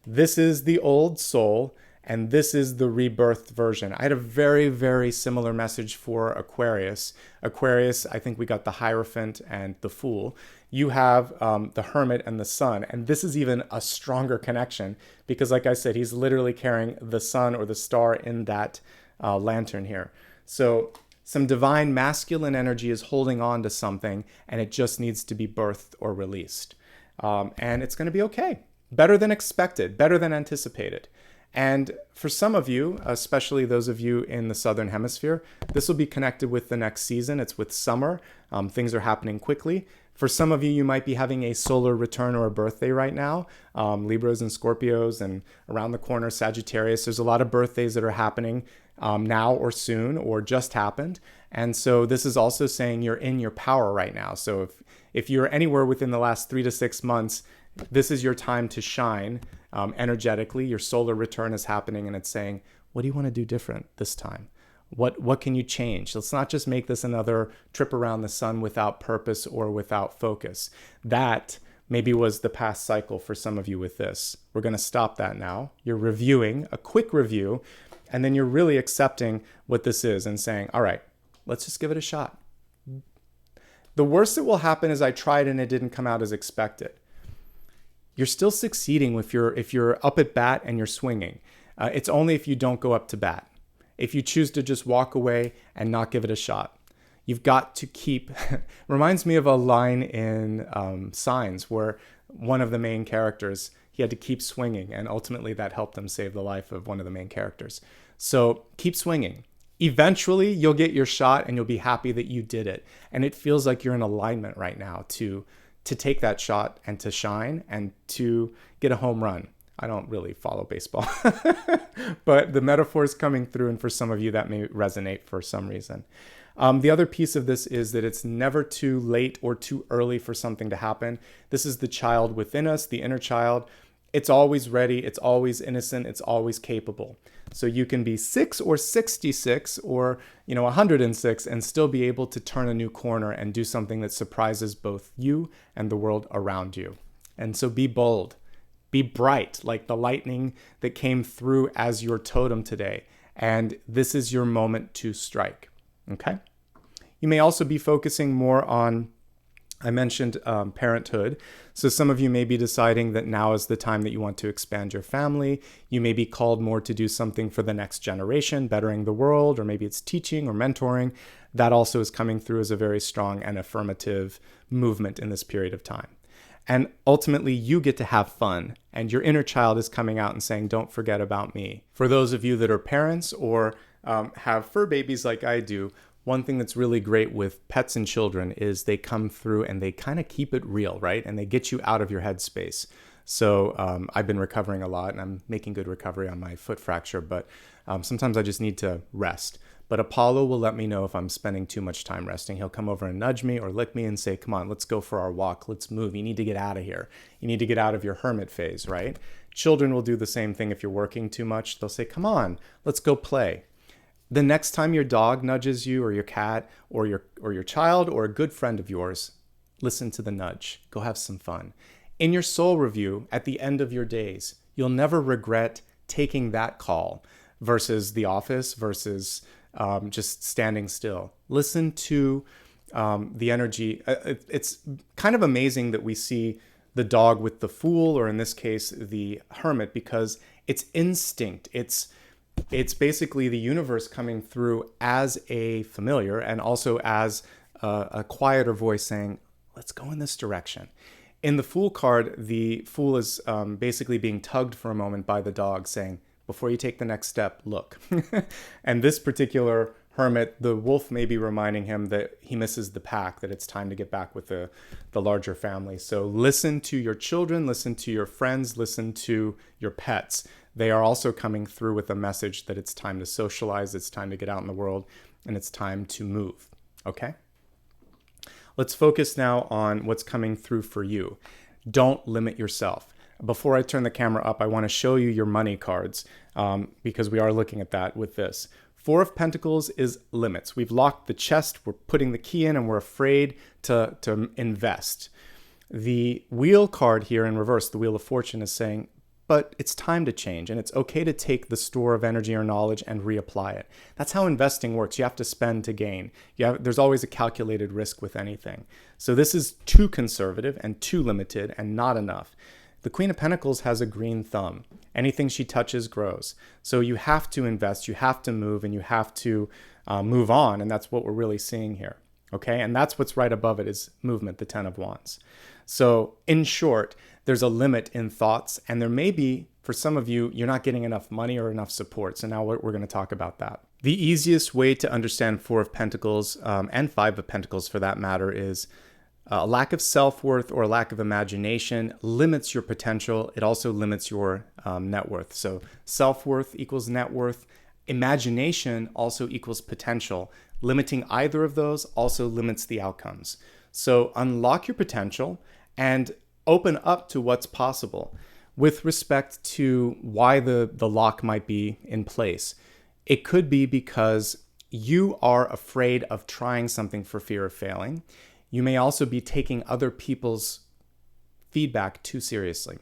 This is the old soul, and this is the rebirthed version. I had a very, very similar message for Aquarius. Aquarius, I think we got the Hierophant and the Fool. You have the Hermit and the Sun, and this is even a stronger connection because, like I said, he's literally carrying the sun or the star in that lantern here. So some divine masculine energy is holding on to something, and it just needs to be birthed or released. And it's going to be okay. Better than expected, better than anticipated. And for some of you, especially those of you in the Southern Hemisphere, this will be connected with the next season. It's with summer. Things are happening quickly. For some of you, you might be having a solar return or a birthday right now. Libras and Scorpios, and around the corner, Sagittarius. There's a lot of birthdays that are happening now or soon or just happened. And so this is also saying you're in your power right now. So if you're anywhere within the last 3 to 6 months, this is your time to shine energetically. Your solar return is happening, and it's saying, what do you want to do different this time? What can you change? Let's not just make this another trip around the sun without purpose or without focus. That maybe was the past cycle for some of you with this. We're going to stop that now. You're reviewing, a quick review, and then you're really accepting what this is and saying, all right, let's just give it a shot. The worst that will happen is I tried and it didn't come out as expected. You're still succeeding if you're up at bat and you're swinging. It's only if you don't go up to bat. If you choose to just walk away and not give it a shot. You've got to keep, reminds me of a line in Signs where one of the main characters, he had to keep swinging, and ultimately that helped him save the life of one of the main characters. So keep swinging. Eventually you'll get your shot and you'll be happy that you did it. And it feels like you're in alignment right now to take that shot and to shine and to get a home run. I don't really follow baseball, but the metaphor is coming through, and for some of you that may resonate for some reason. The other piece of this is that it's never too late or too early for something to happen. This is the child within us, the inner child. It's always ready, it's always innocent, it's always capable. So you can be 6 or 66 or 106 and still be able to turn a new corner and do something that surprises both you and the world around you. And so be bold. Be bright, like the lightning that came through as your totem today. And this is your moment to strike, okay? You may also be focusing more on, I mentioned parenthood. So some of you may be deciding that now is the time that you want to expand your family. You may be called more to do something for the next generation, bettering the world, or maybe it's teaching or mentoring. That also is coming through as a very strong and affirmative movement in this period of time. And ultimately, you get to have fun, and your inner child is coming out and saying, don't forget about me. For those of you that are parents or have fur babies like I do, one thing that's really great with pets and children is they come through and they kind of keep it real, right? And they get you out of your headspace. So I've been recovering a lot, and I'm making good recovery on my foot fracture, but sometimes I just need to rest. But Apollo will let me know if I'm spending too much time resting. He'll come over and nudge me or lick me and say, come on, let's go for our walk. Let's move. You need to get out of here. You need to get out of your hermit phase, right? Children will do the same thing if you're working too much. They'll say, come on, let's go play. The next time your dog nudges you, or your cat, or your child, or a good friend of yours, listen to the nudge. Go have some fun. In your soul review, at the end of your days, you'll never regret taking that call versus the office, versus just standing still. Listen to the energy. It's kind of amazing that we see the dog with the Fool, or in this case, the Hermit, because it's instinct. It's basically the universe coming through as a familiar and also as a quieter voice saying, let's go in this direction. In the Fool card, the Fool is basically being tugged for a moment by the dog saying, before you take the next step, look. And this particular Hermit, the wolf may be reminding him that he misses the pack, that it's time to get back with the larger family. So listen to your children, listen to your friends, listen to your pets. They are also coming through with a message that it's time to socialize, it's time to get out in the world, and it's time to move, okay? Let's focus now on what's coming through for you. Don't limit yourself. Before I turn the camera up, I want to show you your money cards because we are looking at that with this. Four of Pentacles is limits. We've locked the chest, we're putting the key in, and we're afraid to invest. The Wheel card here in reverse, the Wheel of Fortune, is saying, but it's time to change, and it's okay to take the store of energy or knowledge and reapply it. That's how investing works. You have to spend to gain. There's always a calculated risk with anything. So this is too conservative and too limited and not enough. The Queen of Pentacles has a green thumb. Anything she touches grows. So you have to invest, you have to move, and you have to move on. And that's what we're really seeing here. Okay, and that's what's right above it is movement, the 10 of Wands. So in short, there's a limit in thoughts, and there may be, for some of you, you're not getting enough money or enough support. So now we're going to talk about that. The easiest way to understand Four of Pentacles and Five of Pentacles for that matter is a lack of self-worth or a lack of imagination limits your potential. It also limits your net worth. So self-worth equals net worth. Imagination also equals potential. Limiting either of those also limits the outcomes. So unlock your potential and open up to what's possible. With respect to why the lock might be in place, it could be because you are afraid of trying something for fear of failing. You may also be taking other people's feedback too seriously.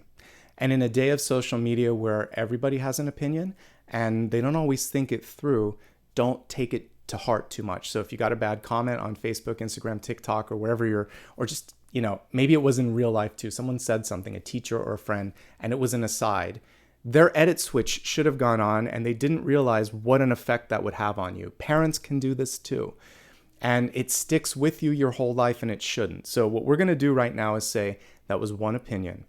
And in a day of social media where everybody has an opinion and they don't always think it through, don't take it to heart too much. So if you got a bad comment on Facebook, Instagram, TikTok, or wherever or just, maybe it was in real life too. Someone said something, a teacher or a friend, and it was an aside. Their edit switch should have gone on and they didn't realize what an effect that would have on you. Parents can do this too. And it sticks with you your whole life, and it shouldn't. So what we're going to do right now is say, that was one opinion.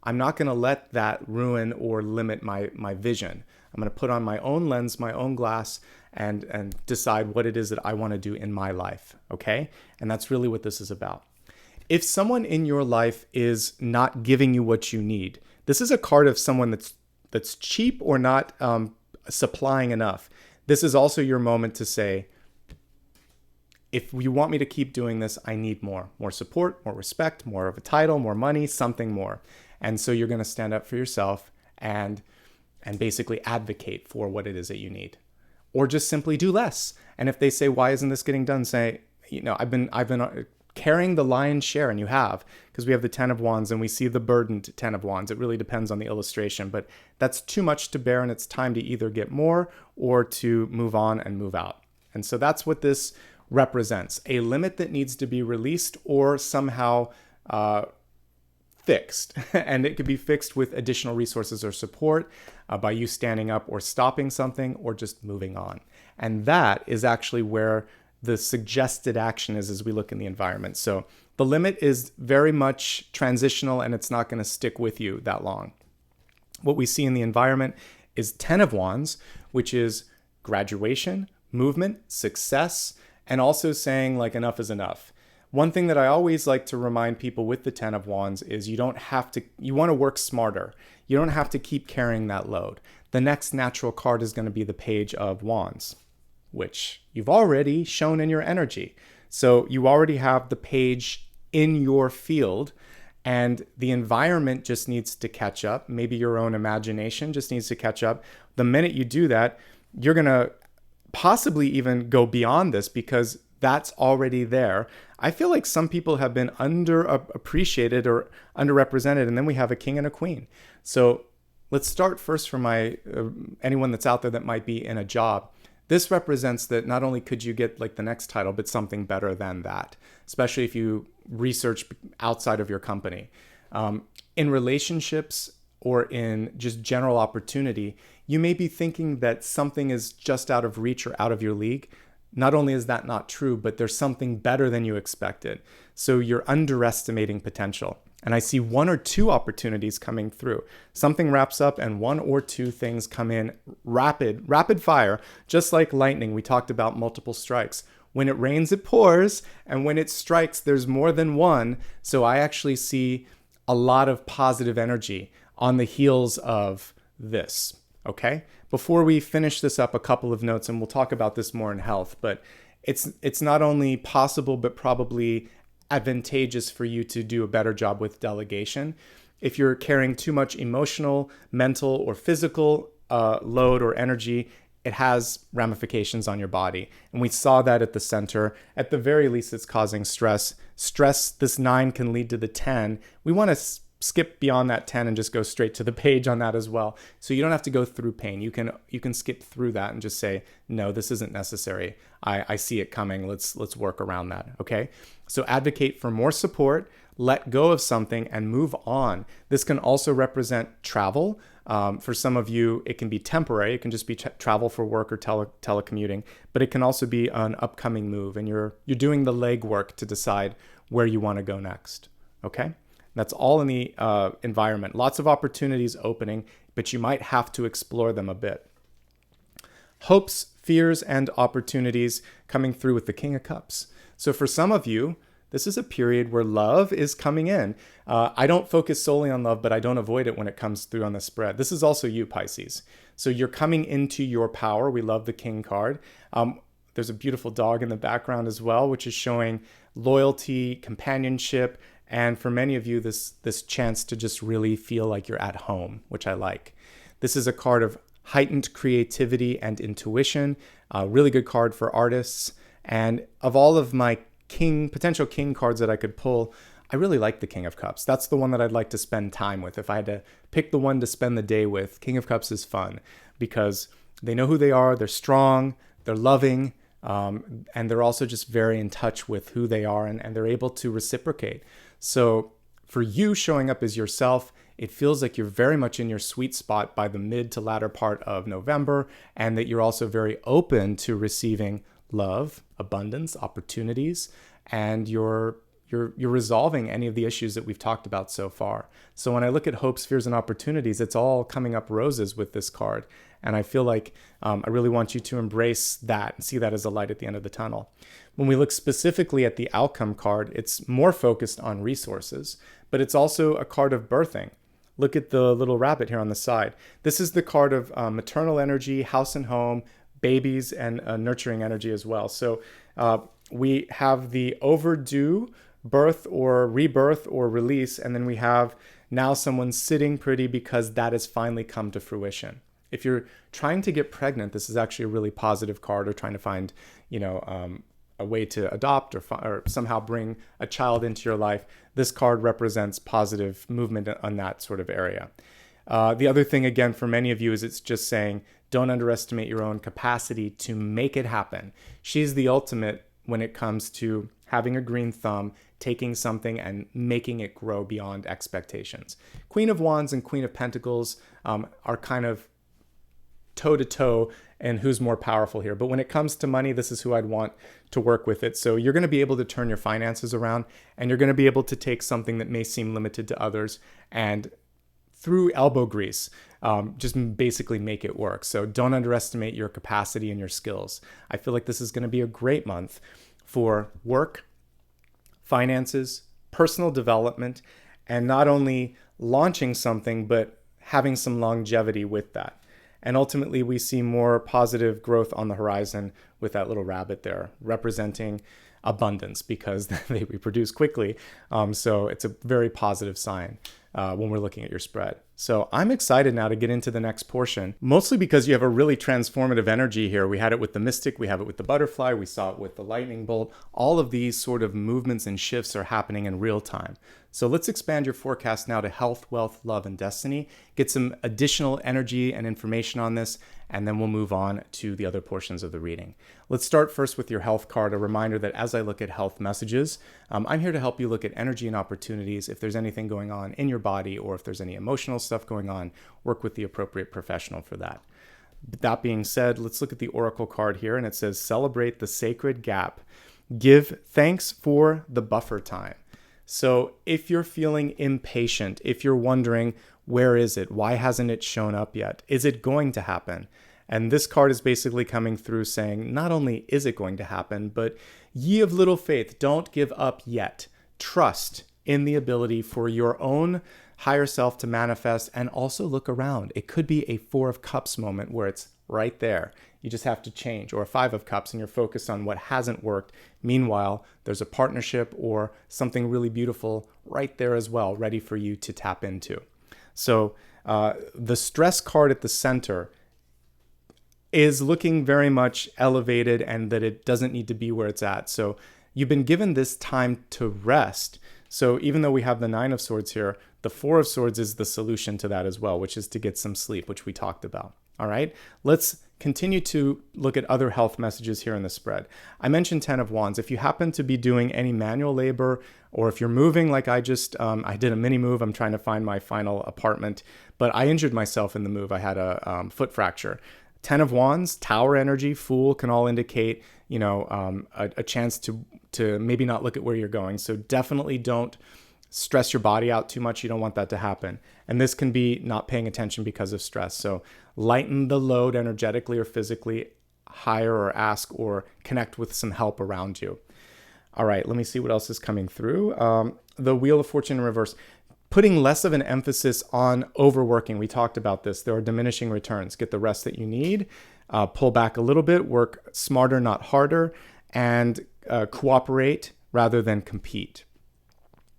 I'm not going to let that ruin or limit my vision. I'm going to put on my own lens, my own glass, and decide what it is that I want to do in my life, okay? And that's really what this is about. If someone in your life is not giving you what you need, this is a card of someone that's cheap or not supplying enough. This is also your moment to say, if you want me to keep doing this, I need more support, more respect, more of a title, more money, something more. And so you're going to stand up for yourself and basically advocate for what it is that you need, or just simply do less. And if they say, why isn't this getting done? Say, I've been carrying the lion's share, and you have, because we have the 10 of Wands and we see the burdened 10 of Wands. It really depends on the illustration, but that's too much to bear, and it's time to either get more or to move on and move out. And so that's what this represents, a limit that needs to be released or somehow fixed. And it could be fixed with additional resources or support by you standing up or stopping something or just moving on. And that is actually where the suggested action is as we look in the environment. So the limit is very much transitional, and it's not going to stick with you that long. What we see in the environment is 10 of Wands, which is graduation, movement, success, and also saying like enough is enough. One thing that I always like to remind people with the 10 of Wands is you want to work smarter. You don't have to keep carrying that load. The next natural card is going to be the Page of Wands, which you've already shown in your energy. So you already have the page in your field, and the environment just needs to catch up. Maybe your own imagination just needs to catch up. The minute you do that, you're going to possibly even go beyond this because that's already there. I feel like some people have been underappreciated or underrepresented, and then we have a king and a queen. So let's start first for anyone that's out there that might be in a job. This represents that not only could you get like the next title, but something better than that, especially if you research outside of your company. In relationships or in just general opportunity, you may be thinking that something is just out of reach or out of your league. Not only is that not true, but there's something better than you expected. So you're underestimating potential. And I see one or two opportunities coming through. Something wraps up and one or two things come in rapid fire, just like lightning. We talked about multiple strikes. When it rains, it pours. And when it strikes, there's more than one. So I actually see a lot of positive energy on the heels of this. Okay? Before we finish this up, a couple of notes, and we'll talk about this more in health, but it's not only possible, but probably advantageous for you to do a better job with delegation. If you're carrying too much emotional, mental, or physical load or energy, it has ramifications on your body. And we saw that at the center. At the very least, it's causing stress. Stress, this 9 can lead to the 10. We want to skip beyond that 10 and just go straight to the page on that as well. So you don't have to go through pain. You can skip through that and just say, no, this isn't necessary. I see it coming. Let's work around that. Okay. So advocate for more support, let go of something and move on. This can also represent travel. For some of you, it can be temporary. It can just be travel for work or telecommuting, but it can also be an upcoming move, and you're doing the legwork to decide where you want to go next. Okay. That's all in the environment. Lots of opportunities opening, but you might have to explore them a bit. Hopes, fears, and opportunities coming through with the King of Cups. So for some of you, this is a period where love is coming in. I don't focus solely on love, but I don't avoid it when it comes through on the spread. This is also you, Pisces. So you're coming into your power. We love the King card. There's a beautiful dog in the background as well, which is showing loyalty, companionship, and for many of you, this chance to just really feel like you're at home, which I like. This is a card of heightened creativity and intuition, a really good card for artists. And of all of my potential king cards that I could pull, I really like the King of Cups. That's the one that I'd like to spend time with. If I had to pick the one to spend the day with, King of Cups is fun because they know who they are, they're strong, they're loving, and they're also just very in touch with who they are, and they're able to reciprocate. So for you showing up as yourself, it feels like you're very much in your sweet spot by the mid to latter part of November, and that you're also very open to receiving love, abundance, opportunities, and you're resolving any of the issues that we've talked about so far. So when I look at hopes, fears, and opportunities, it's all coming up roses with this card. And I feel like I really want you to embrace that and see that as a light at the end of the tunnel. When we look specifically at the outcome card, it's more focused on resources, but it's also a card of birthing. Look at the little rabbit here on the side. This is the card of maternal energy, house and home, babies, and nurturing energy as well. So we have the overdue birth or rebirth or release, and then we have now someone sitting pretty because that has finally come to fruition. If you're trying to get pregnant, this is actually a really positive card, or trying to find, a way to adopt or somehow bring a child into your life. This card represents positive movement on that sort of area. The other thing, again, for many of you is it's just saying, don't underestimate your own capacity to make it happen. She's the ultimate when it comes to having a green thumb, taking something and making it grow beyond expectations. Queen of Wands and Queen of Pentacles are kind of toe-to-toe and who's more powerful here. But when it comes to money, this is who I'd want to work with it. So you're going to be able to turn your finances around, and you're going to be able to take something that may seem limited to others and through elbow grease, just basically make it work. So don't underestimate your capacity and your skills. I feel like this is going to be a great month for work, finances, personal development, and not only launching something, but having some longevity with that. And ultimately, we see more positive growth on the horizon with that little rabbit there, representing abundance because they reproduce quickly. So it's a very positive sign when we're looking at your spread. So I'm excited now to get into the next portion, mostly because you have a really transformative energy here. We had it with the Mystic, we have it with the Butterfly, we saw it with the Lightning Bolt. All of these sort of movements and shifts are happening in real time. So let's expand your forecast now to health, wealth, love, and destiny. Get some additional energy and information on this, and then we'll move on to the other portions of the reading. Let's start first with your health card, a reminder that as I look at health messages, I'm here to help you look at energy and opportunities. If there's anything going on in your body, or if there's any emotional stuff going on, work with the appropriate professional for that. That being said, let's look at the Oracle card here, and it says, celebrate the sacred gap. Give thanks for the buffer time. So if you're feeling impatient, if you're wondering, where is it? Why hasn't it shown up yet? Is it going to happen? And this card is basically coming through saying, not only is it going to happen, but ye of little faith, don't give up yet. Trust in the ability for your own higher self to manifest, and also look around. It could be a Four of Cups moment where it's right there. You just have to change. Or a 5 of Cups and you're focused on what hasn't worked. Meanwhile, there's a partnership or something really beautiful right there as well, ready for you to tap into. So the stress card at the center is looking very much elevated and that it doesn't need to be where it's at. So you've been given this time to rest. So even though we have the 9 of Swords here, the 4 of Swords is the solution to that as well, which is to get some sleep, which we talked about. All right, let's continue to look at other health messages here in the spread. I mentioned 10 of Wands. If you happen to be doing any manual labor, or if you're moving like I did a mini move, I'm trying to find my final apartment, but I injured myself in the move. I had a foot fracture. 10 of Wands, Tower energy, Fool can all indicate, a chance to maybe not look at where you're going. So definitely don't stress your body out too much. You don't want that to happen. And this can be not paying attention because of stress. So lighten the load energetically or physically, hire or ask or connect with some help around you. All right, let me see what else is coming through. The Wheel of Fortune in reverse. Putting less of an emphasis on overworking. We talked about this. There are diminishing returns. Get the rest that you need. Pull back a little bit. Work smarter, not harder. And cooperate rather than compete.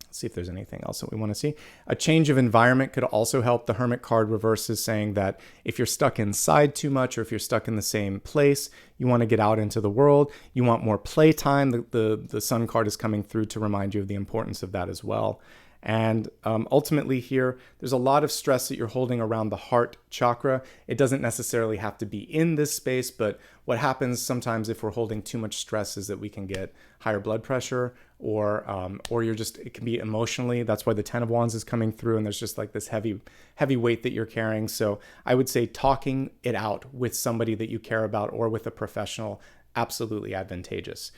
Let's see if there's anything else that we want to see. A change of environment could also help. The Hermit card reverses saying that if you're stuck inside too much or if you're stuck in the same place, you want to get out into the world. You want more playtime. The Sun card is coming through to remind you of the importance of that as well. And ultimately here, there's a lot of stress that you're holding around the heart chakra. It doesn't necessarily have to be in this space, but what happens sometimes if we're holding too much stress is that we can get higher blood pressure or it can be emotionally. That's why the 10 of Wands is coming through and there's just like this heavy weight that you're carrying. So I would say talking it out with somebody that you care about or with a professional, absolutely advantageous.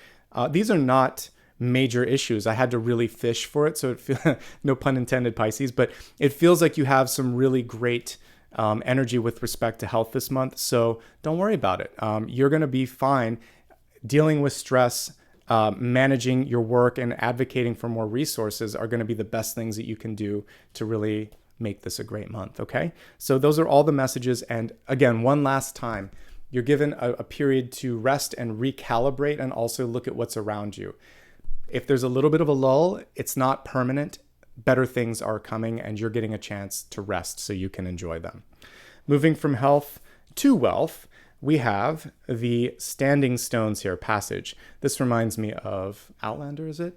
These are not major issues. I had to really fish for it. So no pun intended, Pisces, but it feels like you have some really great energy with respect to health this month. So don't worry about it. You're going to be fine dealing with stress, managing your work and advocating for more resources are going to be the best things that you can do to really make this a great month. Okay. So those are all the messages. And again, one last time, you're given a period to rest and recalibrate and also look at what's around you. If there's a little bit of a lull, it's not permanent. Better things are coming and you're getting a chance to rest so you can enjoy them. Moving from health to wealth, we have the standing stones here, passage. This reminds me of Outlander, is it?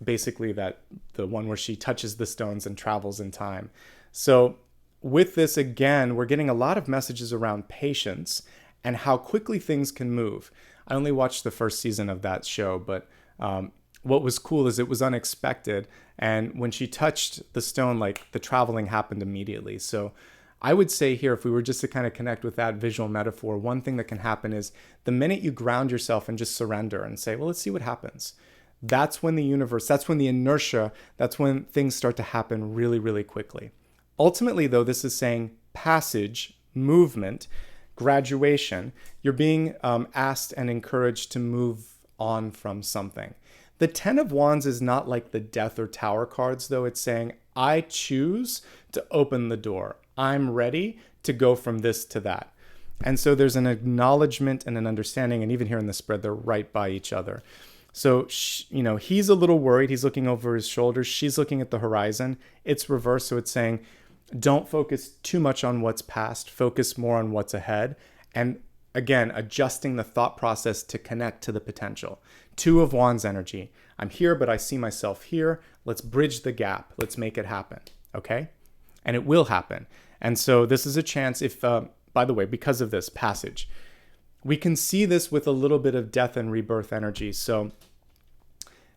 Basically that the one where she touches the stones and travels in time. So with this, again, we're getting a lot of messages around patience and how quickly things can move. I only watched the first season of that show, but what was cool is it was unexpected. And when she touched the stone, like the traveling happened immediately. So I would say here, if we were just to kind of connect with that visual metaphor, one thing that can happen is the minute you ground yourself and just surrender and say, well, let's see what happens. That's when the universe, that's when the inertia, that's when things start to happen really, really quickly. Ultimately, though, this is saying passage, movement, graduation. You're being asked and encouraged to move on from something. The 10 of Wands is not like the Death or Tower cards, though. It's saying, I choose to open the door. I'm ready to go from this to that. And so there's an acknowledgement and an understanding, and even here in the spread, they're right by each other. So, he's a little worried. He's looking over his shoulders. She's looking at the horizon. It's reversed. So it's saying, don't focus too much on what's past. Focus more on what's ahead. And again, adjusting the thought process to connect to the potential. 2 of Wands energy. I'm here, but I see myself here. Let's bridge the gap. Let's make it happen. Okay? And it will happen. And so this is a chance if, by the way, because of this passage, we can see this with a little bit of death and rebirth energy. So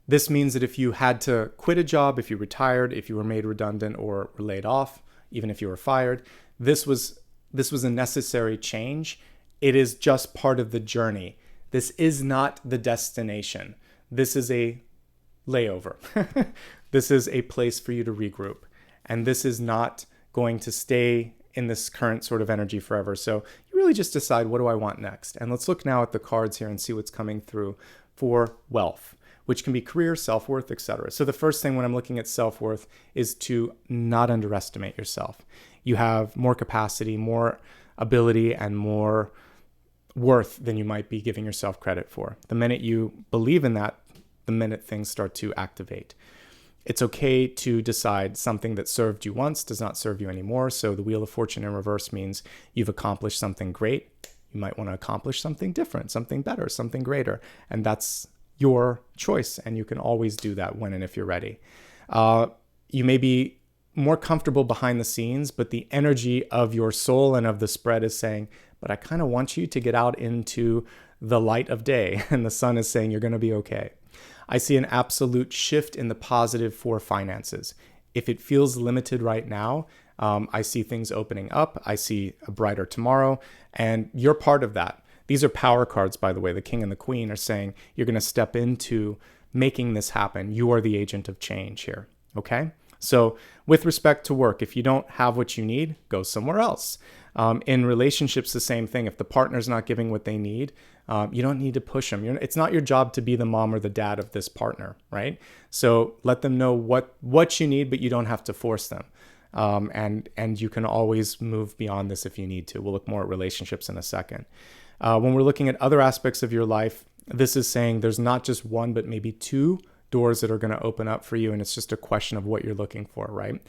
this means that if you had to quit a job, if you retired, if you were made redundant or were laid off, even if you were fired, this was a necessary change. It is just part of the journey. This is not the destination. This is a layover. This is a place for you to regroup. And this is not going to stay in this current sort of energy forever. So you really just decide, what do I want next? And let's look now at the cards here and see what's coming through for wealth, which can be career, self-worth, etc. So the first thing when I'm looking at self-worth is to not underestimate yourself. you have more capacity, more ability, and more worth than you might be giving yourself credit for. The minute you believe in that, the minute things start to activate. It's okay to decide something that served you once does not serve you anymore. So the Wheel of Fortune in reverse means you've accomplished something great. You might want to accomplish something different, something better, something greater. And that's your choice. And you can always do that when and if you're ready. You may be more comfortable behind the scenes, but the energy of your soul and of the spread is saying, but I kind of want you to get out into the light of day. And the sun is saying you're going to be okay. I see an absolute shift in the positive for finances. If it feels limited right now, I see things opening up. I see a brighter tomorrow, and you're part of that. These are power cards, by the way. The King and the Queen are saying you're going to step into making this happen. You are the agent of change here, okay? So with respect to work, if you don't have what you need, go somewhere else. In relationships, the same thing. If the partner's not giving what they need, you don't need to push them. It's not your job to be the mom or the dad of this partner, right? So let them know what you need, but you don't have to force them. And you can always move beyond this if you need to. We'll look more at relationships in a second. When we're looking at other aspects of your life, this is saying there's not just one, but maybe two doors that are going to open up for you. And it's just a question of what you're looking for, right?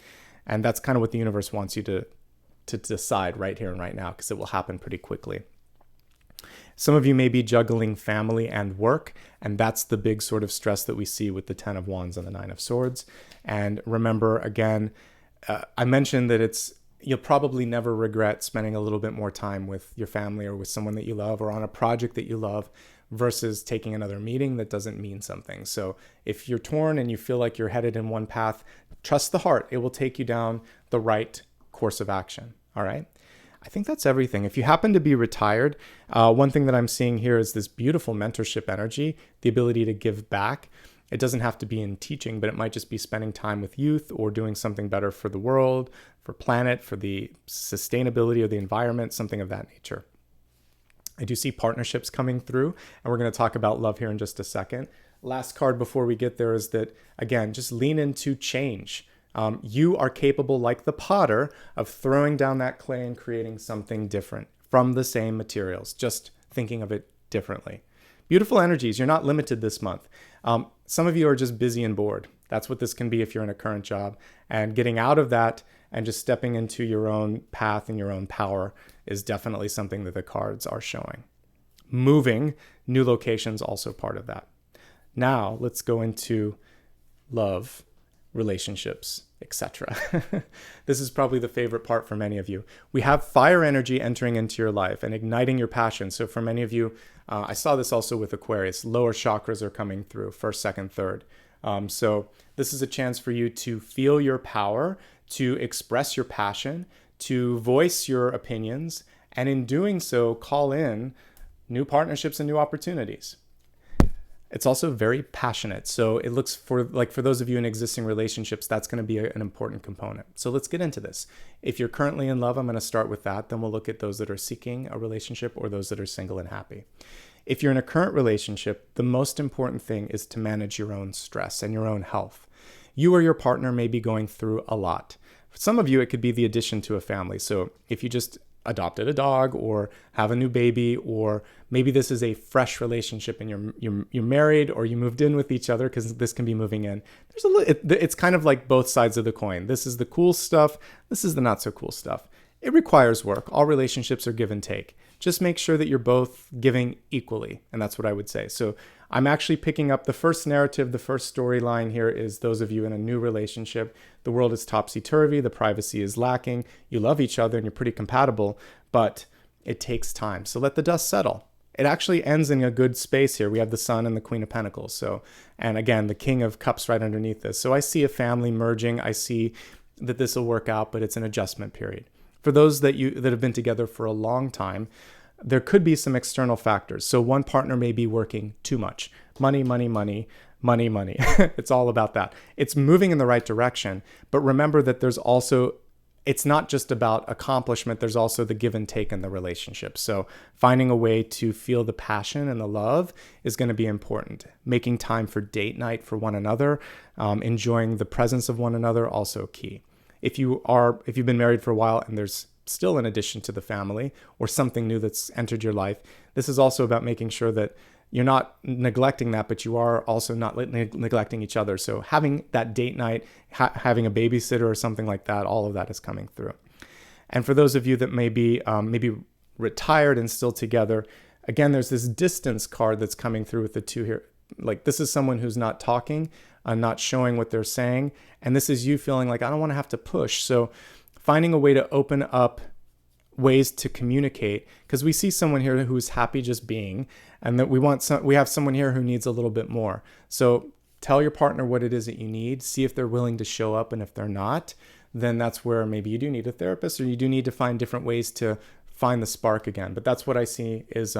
And that's kind of what the universe wants you to decide right here and right now, because it will happen pretty quickly. Some of you may be juggling family and work, and that's the big sort of stress that we see with the 10 of Wands and the 9 of Swords. And remember, again, I mentioned that you'll probably never regret spending a little bit more time with your family or with someone that you love or on a project that you love versus taking another meeting that doesn't mean something. So if you're torn and you feel like you're headed in one path, trust the heart. It will take you down the right course of action. All right. I think that's everything. If you happen to be retired, one thing that I'm seeing here is this beautiful mentorship energy, the ability to give back. It doesn't have to be in teaching, but it might just be spending time with youth or doing something better for the world, for planet, for the sustainability of the environment, something of that nature. I do see partnerships coming through, and we're going to talk about love here in just a second. Last card before we get there is that, again, just lean into change. You are capable, like the potter, of throwing down that clay and creating something different from the same materials, just thinking of it differently. Beautiful energies. You're not limited this month. Some of you are just busy and bored. That's what this can be if you're in a current job. And getting out of that and just stepping into your own path and your own power is definitely something that the cards are showing. Moving, new locations, also part of that. Now, let's go into love, relationships, etc. This is probably the favorite part for many of you. We have fire energy entering into your life and igniting your passion. So for many of you, I saw this also with Aquarius, lower chakras are coming through, first, second, third. So this is a chance for you to feel your power, to express your passion, to voice your opinions, and in doing so, call in new partnerships and new opportunities. It's also very passionate. So it looks for those of you in existing relationships, that's going to be an important component. So let's get into this. If you're currently in love, I'm going to start with that. Then we'll look at those that are seeking a relationship or those that are single and happy. If you're in a current relationship, the most important thing is to manage your own stress and your own health. You or your partner may be going through a lot. For some of you, it could be the addition to a family. So if you just adopted a dog or have a new baby, or maybe this is a fresh relationship and you're married or you moved in with each other, because this can be moving in. It's kind of like both sides of the coin. This is the cool stuff. This is the not so cool stuff. It requires work. All relationships are give and take. Just make sure that you're both giving equally. And that's what I would say. So I'm actually picking up the first narrative. The first storyline here is those of you in a new relationship. The world is topsy-turvy. The privacy is lacking. You love each other and you're pretty compatible, but it takes time. So let the dust settle. It actually ends in a good space here. We have the Sun and the Queen of Pentacles. So, and again, the King of Cups right underneath this. So I see a family merging. I see that this will work out, but it's an adjustment period. For those that have been together for a long time, there could be some external factors. So one partner may be working too much. Money, money, money, money, money. It's all about that. It's moving in the right direction. But remember that it's not just about accomplishment. There's also the give and take in the relationship. So finding a way to feel the passion and the love is going to be important. Making time for date night for one another, enjoying the presence of one another, also key. if you've been married for a while and there's still an addition to the family or something new that's entered your life, this is also about making sure that you're not neglecting that, but you are also not neglecting each other. So having that date night, having a babysitter or something like that, all of that is coming through. And for those of you that may be maybe retired and still together, again, there's this distance card that's coming through with the 2 here. Like, this is someone who's not talking, not showing what they're saying. And this is you feeling like, I don't want to have to push. So finding a way to open up ways to communicate, because we see someone here who's happy just being, and that we have someone here who needs a little bit more. So tell your partner what it is that you need, see if they're willing to show up, and if they're not, then that's where maybe you do need a therapist, or you do need to find different ways to find the spark again. But that's what I see is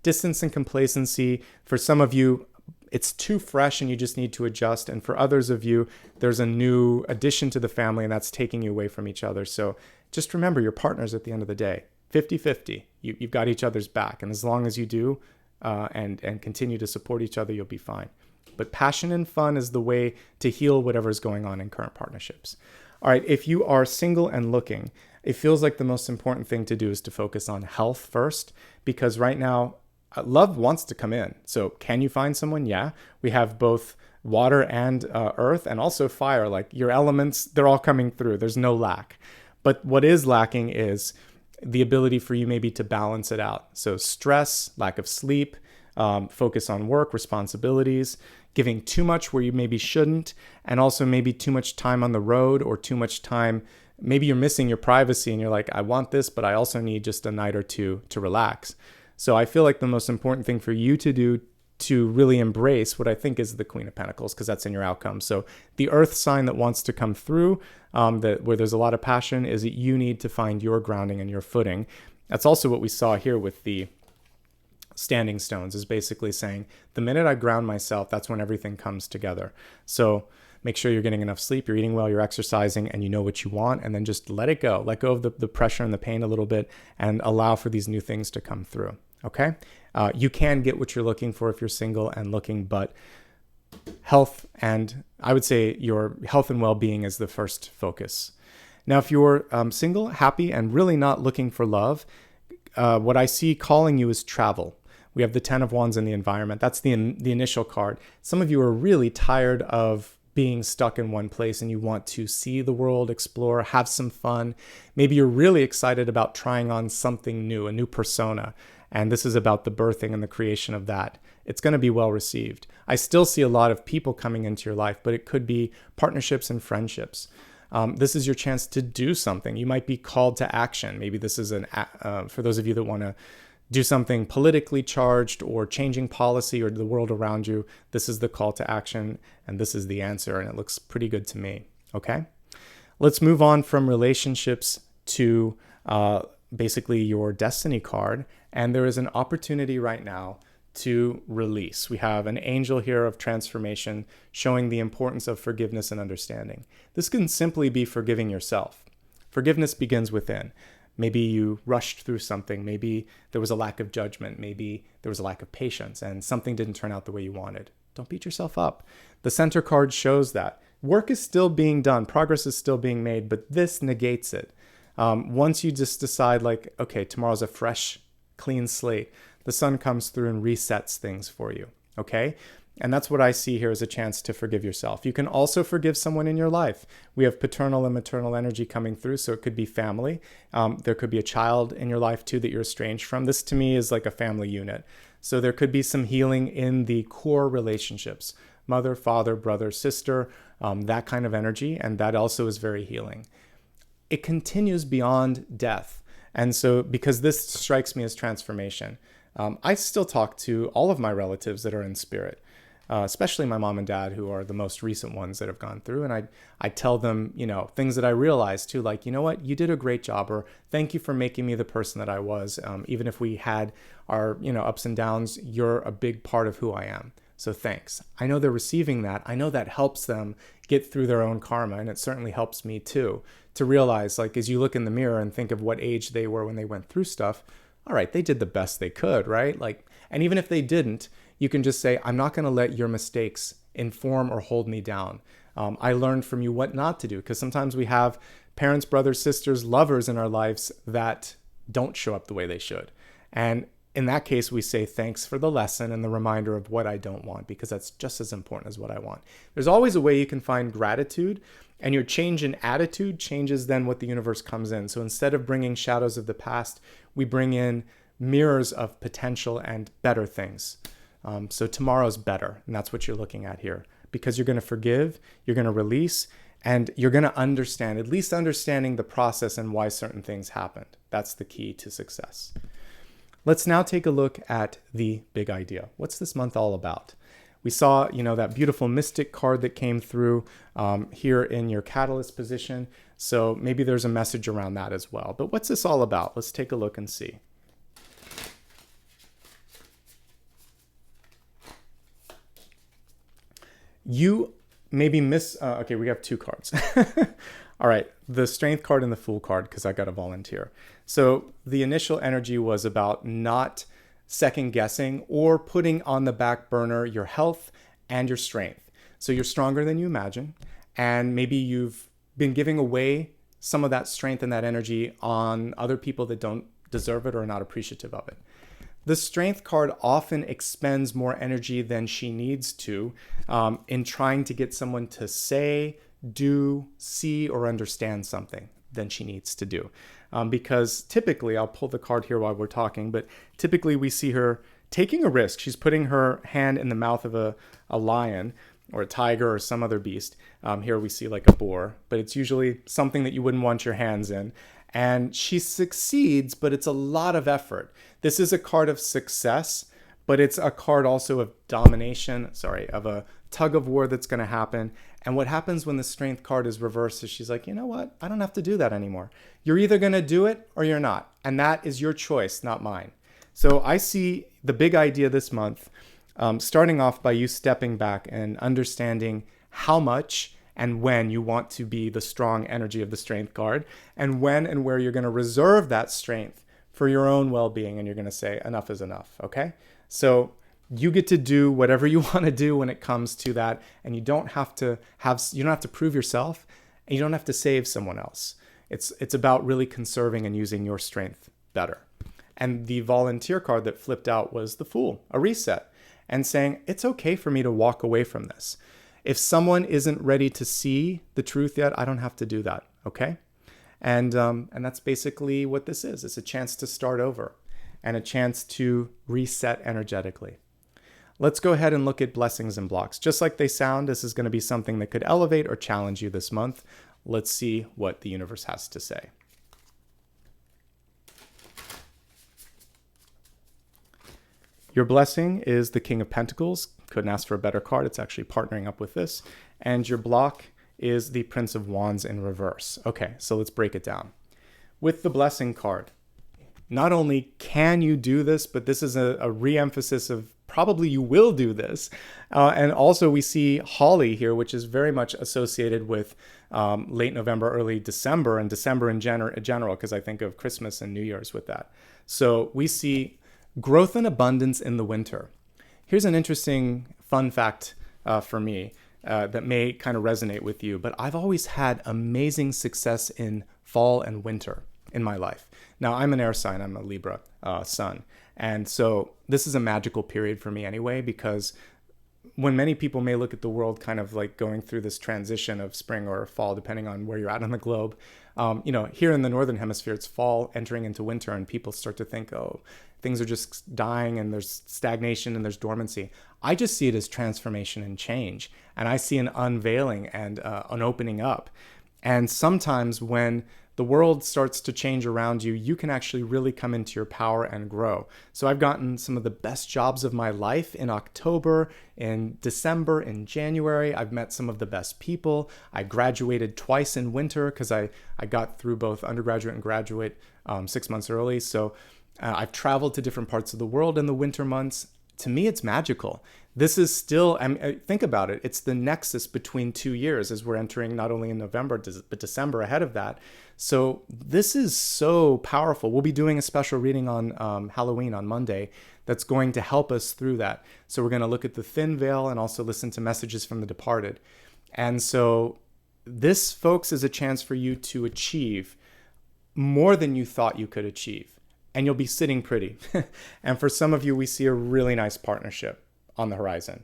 distance and complacency. For some of you, it's too fresh and you just need to adjust. And for others of you, there's a new addition to the family and that's taking you away from each other. So just remember, your partners at the end of the day, 50-50. You've got each other's back. And as long as you do and continue to support each other, you'll be fine. But passion and fun is the way to heal whatever's going on in current partnerships. All right, if you are single and looking, it feels like the most important thing to do is to focus on health first, because right now, love wants to come in. So can you find someone? Yeah. We have both water and earth, and also fire. Like, your elements, they're all coming through. There's no lack. But what is lacking is the ability for you maybe to balance it out. So stress, lack of sleep, focus on work, responsibilities, giving too much where you maybe shouldn't, and also maybe too much time on the road or too much time. Maybe you're missing your privacy and you're like, I want this, but I also need just a night or two to relax. So I feel like the most important thing for you to do to really embrace what I think is the Queen of Pentacles, because that's in your outcome. So the earth sign that wants to come through, where there's a lot of passion, is that you need to find your grounding and your footing. That's also what we saw here with the standing stones, is basically saying the minute I ground myself, that's when everything comes together. So make sure you're getting enough sleep, you're eating well, you're exercising, and you know what you want, and then just let it go. Let go of the pressure and the pain a little bit and allow for these new things to come through. Okay? You can get what you're looking for if you're single and looking, but health, and I would say your health and well-being is the first focus. Now, if you're single, happy, and really not looking for love, what I see calling you is travel. We have the 10 of Wands in the environment. That's the initial card. Some of you are really tired of being stuck in one place and you want to see the world, explore, have some fun. Maybe you're really excited about trying on something new, a new persona. And this is about the birthing and the creation of that. It's going to be well received. I still see a lot of people coming into your life, but it could be partnerships and friendships. This is your chance to do something. You might be called to action. Maybe this is for those of you that want to do something politically charged or changing policy or the world around you. This is the call to action, and this is the answer, and it looks pretty good to me. Okay? Let's move on from relationships to basically your destiny card. And there is an opportunity right now to release. We have an angel here of transformation showing the importance of forgiveness and understanding. This can simply be forgiving yourself. Forgiveness begins within. Maybe you rushed through something. Maybe there was a lack of judgment. Maybe there was a lack of patience and something didn't turn out the way you wanted. Don't beat yourself up. The center card shows that. Work is still being done. Progress is still being made, but this negates it. Once you just decide like, okay, tomorrow's a fresh, clean slate, the sun comes through and resets things for you, okay? And that's what I see here as a chance to forgive yourself. You can also forgive someone in your life. We have paternal and maternal energy coming through, so it could be family. There could be a child in your life too that you're estranged from. This to me is like a family unit. So there could be some healing in the core relationships, mother, father, brother, sister, that kind of energy, and that also is very healing. It continues beyond death. And so because this strikes me as transformation, I still talk to all of my relatives that are in spirit. Especially my mom and dad, who are the most recent ones that have gone through. And I tell them, things that I realized too, like, you know what, you did a great job, or thank you for making me the person that I was. Even if we had our, ups and downs, you're a big part of who I am. So thanks. I know they're receiving that. I know that helps them get through their own karma. And it certainly helps me too, to realize, like, as you look in the mirror and think of what age they were when they went through stuff, all right, they did the best they could, right? Like, and even if they didn't, you can just say, I'm not going to let your mistakes inform or hold me down. I learned from you what not to do, because sometimes we have parents, brothers, sisters, lovers in our lives that don't show up the way they should. And in that case, we say thanks for the lesson and the reminder of what I don't want, because that's just as important as what I want. There's always a way you can find gratitude, and your change in attitude changes then what the universe comes in. So instead of bringing shadows of the past, we bring in mirrors of potential and better things. So tomorrow's better, and that's what you're looking at here, because you're going to forgive, you're going to release, and you're going to understand, at least understanding the process and why certain things happened. That's the key to success. Let's now take a look at the big idea. What's this month all about? We saw, that beautiful mystic card that came through here in your catalyst position. So maybe there's a message around that as well. But what's this all about? Let's take a look and see. You maybe okay, we have two cards. All right, the Strength card and the Fool card, because I got a volunteer. So the initial energy was about not second guessing or putting on the back burner your health and your strength. So you're stronger than you imagine, and maybe you've been giving away some of that strength and that energy on other people that don't deserve it or are not appreciative of it. The Strength card often expends more energy than she needs to in trying to get someone to say, do, see, or understand something than she needs to do. Because typically, I'll pull the card here while we're talking, but typically we see her taking a risk. She's putting her hand in the mouth of a lion or a tiger or some other beast. Here we see like a boar, but it's usually something that you wouldn't want your hands in. And she succeeds, but it's a lot of effort. This is a card of success, but it's a card also of domination, of a tug of war that's going to happen. And what happens when the Strength card is reversed is she's like, you know what? I don't have to do that anymore. You're either going to do it or you're not. And that is your choice, not mine. So I see the big idea this month, starting off by you stepping back and understanding how much and when you want to be the strong energy of the Strength card, and when and where you're going to reserve that strength for your own well-being, and you're going to say enough is enough, okay? So you get to do whatever you want to do when it comes to that, and you don't have to prove yourself, and you don't have to save someone else. It's about really conserving and using your strength better. And the volunteer card that flipped out was the Fool, a reset, and saying it's okay for me to walk away from this. If someone isn't ready to see the truth yet, I don't have to do that, okay? And that's basically what this is. It's a chance to start over and a chance to reset energetically. Let's go ahead and look at blessings and blocks. Just like they sound, this is going to be something that could elevate or challenge you this month. Let's see what the universe has to say. Your blessing is the King of Pentacles. Couldn't ask for a better card. It's actually partnering up with this. And your block is the Prince of Wands in reverse. Okay, so let's break it down. With the blessing card, not only can you do this, but this is a re-emphasis of probably you will do this. And also we see Holly here, which is very much associated with late November, early December, and December in general, because I think of Christmas and New Year's with that. So we see growth and abundance in the winter. Here's an interesting fun fact for me that may kind of resonate with you, but I've always had amazing success in fall and winter in my life. Now, I'm an air sign. I'm a Libra sun. And so this is a magical period for me anyway, because when many people may look at the world kind of like going through this transition of spring or fall, depending on where you're at on the globe, here in the Northern Hemisphere, it's fall entering into winter, and people start to think, oh, things are just dying and there's stagnation and there's dormancy. I just see it as transformation and change. And I see an unveiling and an opening up. And sometimes when the world starts to change around you, you can actually really come into your power and grow. So I've gotten some of the best jobs of my life in October, in December, in January. I've met some of the best people. I graduated twice in winter because I got through both undergraduate and graduate 6 months early. So I've traveled to different parts of the world in the winter months. To me, it's magical. This is still, think about it, it's the nexus between 2 years as we're entering not only in November, but December ahead of that. So this is so powerful. We'll be doing a special reading on Halloween on Monday that's going to help us through that. So we're going to look at the thin veil and also listen to messages from the departed. And so this, folks, is a chance for you to achieve more than you thought you could achieve. And you'll be sitting pretty. And for some of you, we see a really nice partnership on the horizon.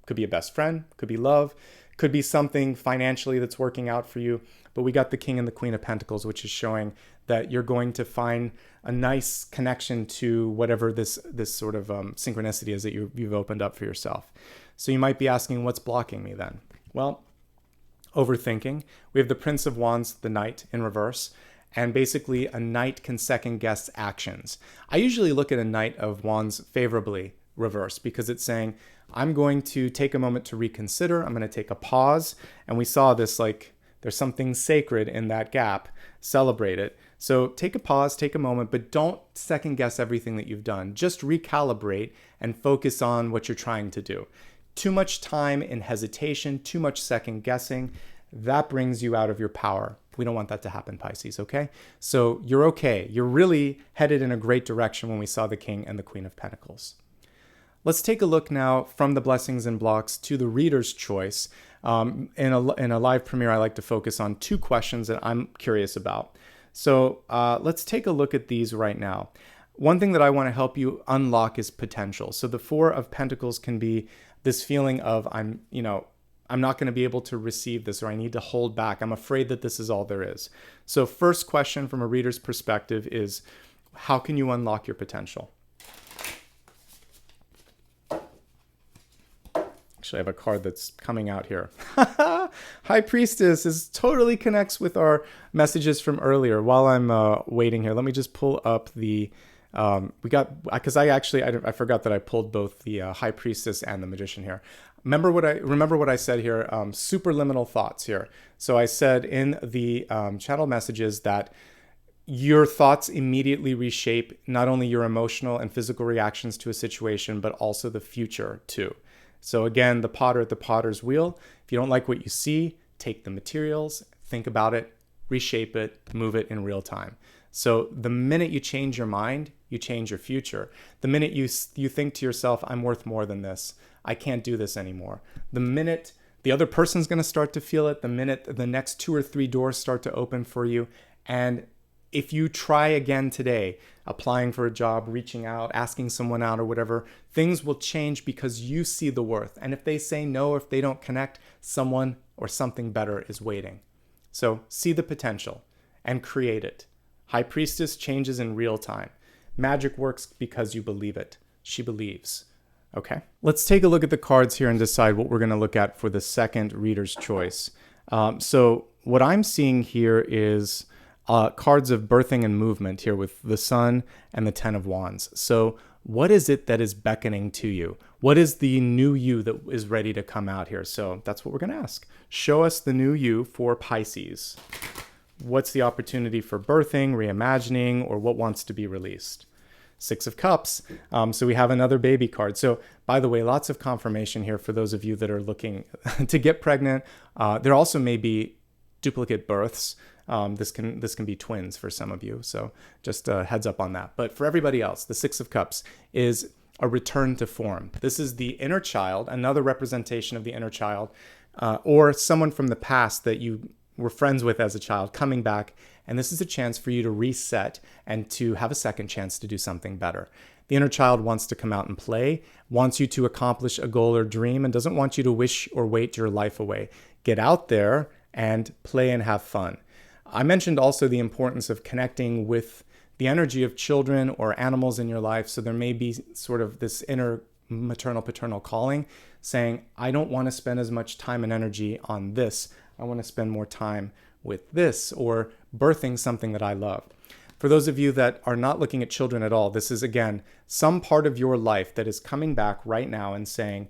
Could be a best friend, could be love, could be something financially that's working out for you. But we got the King and the Queen of Pentacles, which is showing that you're going to find a nice connection to whatever this sort of synchronicity is that you've opened up for yourself. So you might be asking, what's blocking me then? Well, overthinking. We have the Prince of Wands, the Knight in reverse, and basically a Knight can second guess actions. I usually look at a Knight of Wands favorably reverse because it's saying, I'm going to take a moment to reconsider. I'm going to take a pause. And we saw this, like, there's something sacred in that gap. Celebrate it. So take a pause, take a moment, but don't second guess everything that you've done. Just recalibrate and focus on what you're trying to do. Too much time in hesitation, too much second guessing, that brings you out of your power. We don't want that to happen, Pisces, okay? So you're okay. You're really headed in a great direction when we saw the King and the Queen of Pentacles. Let's take a look now from the blessings and blocks to the reader's choice. In a live premiere, I like to focus on 2 questions that I'm curious about. So let's take a look at these right now. One thing that I want to help you unlock is potential. So the 4 of Pentacles can be this feeling of I'm not going to be able to receive this, or I need to hold back. I'm afraid that this is all there is. So first question from a reader's perspective is, how can you unlock your potential? Actually, I have a card that's coming out here. High Priestess totally connects with our messages from earlier. While I'm waiting here, let me just pull up the because I forgot that I pulled both the High Priestess and the Magician here. Remember what I said here. Superliminal thoughts here. So I said in the channel messages that your thoughts immediately reshape not only your emotional and physical reactions to a situation, but also the future too. So again, the potter at the potter's wheel. If you don't like what you see, take the materials, think about it, reshape it, move it in real time. So the minute you change your mind, you change your future. The minute you think to yourself, I'm worth more than this, I can't do this anymore. The minute the other person's going to start to feel it, the minute the next 2 or 3 doors start to open for you. And if you try again today, applying for a job, reaching out, asking someone out or whatever, things will change because you see the worth. And if they say no, if they don't connect, someone or something better is waiting. So see the potential and create it. High Priestess changes in real time. Magic works because you believe it. She believes. Okay. Let's take a look at the cards here and decide what we're going to look at for the second reader's choice. So what I'm seeing here is cards of birthing and movement here with the Sun and the 10 of Wands. So what is it that is beckoning to you? What is the new you that is ready to come out here? So that's what we're going to ask. Show us the new you for Pisces. What's the opportunity for birthing, reimagining, or what wants to be released? 6 of Cups. So we have another baby card. So by the way, lots of confirmation here for those of you that are looking to get pregnant. There also may be duplicate births. This can be twins for some of you. So just a heads up on that. But for everybody else, the 6 of Cups is a return to form. This is the inner child, another representation of the inner child, or someone from the past that you were friends with as a child coming back. And this is a chance for you to reset and to have a second chance to do something better. The inner child wants to come out and play, wants you to accomplish a goal or dream, and doesn't want you to wish or wait your life away. Get out there and play and have fun. I mentioned also the importance of connecting with the energy of children or animals in your life. So there may be sort of this inner maternal paternal calling saying, I don't want to spend as much time and energy on this. I want to spend more time with this, or birthing something that I love. For those of you that are not looking at children at all, this is, again, some part of your life that is coming back right now and saying,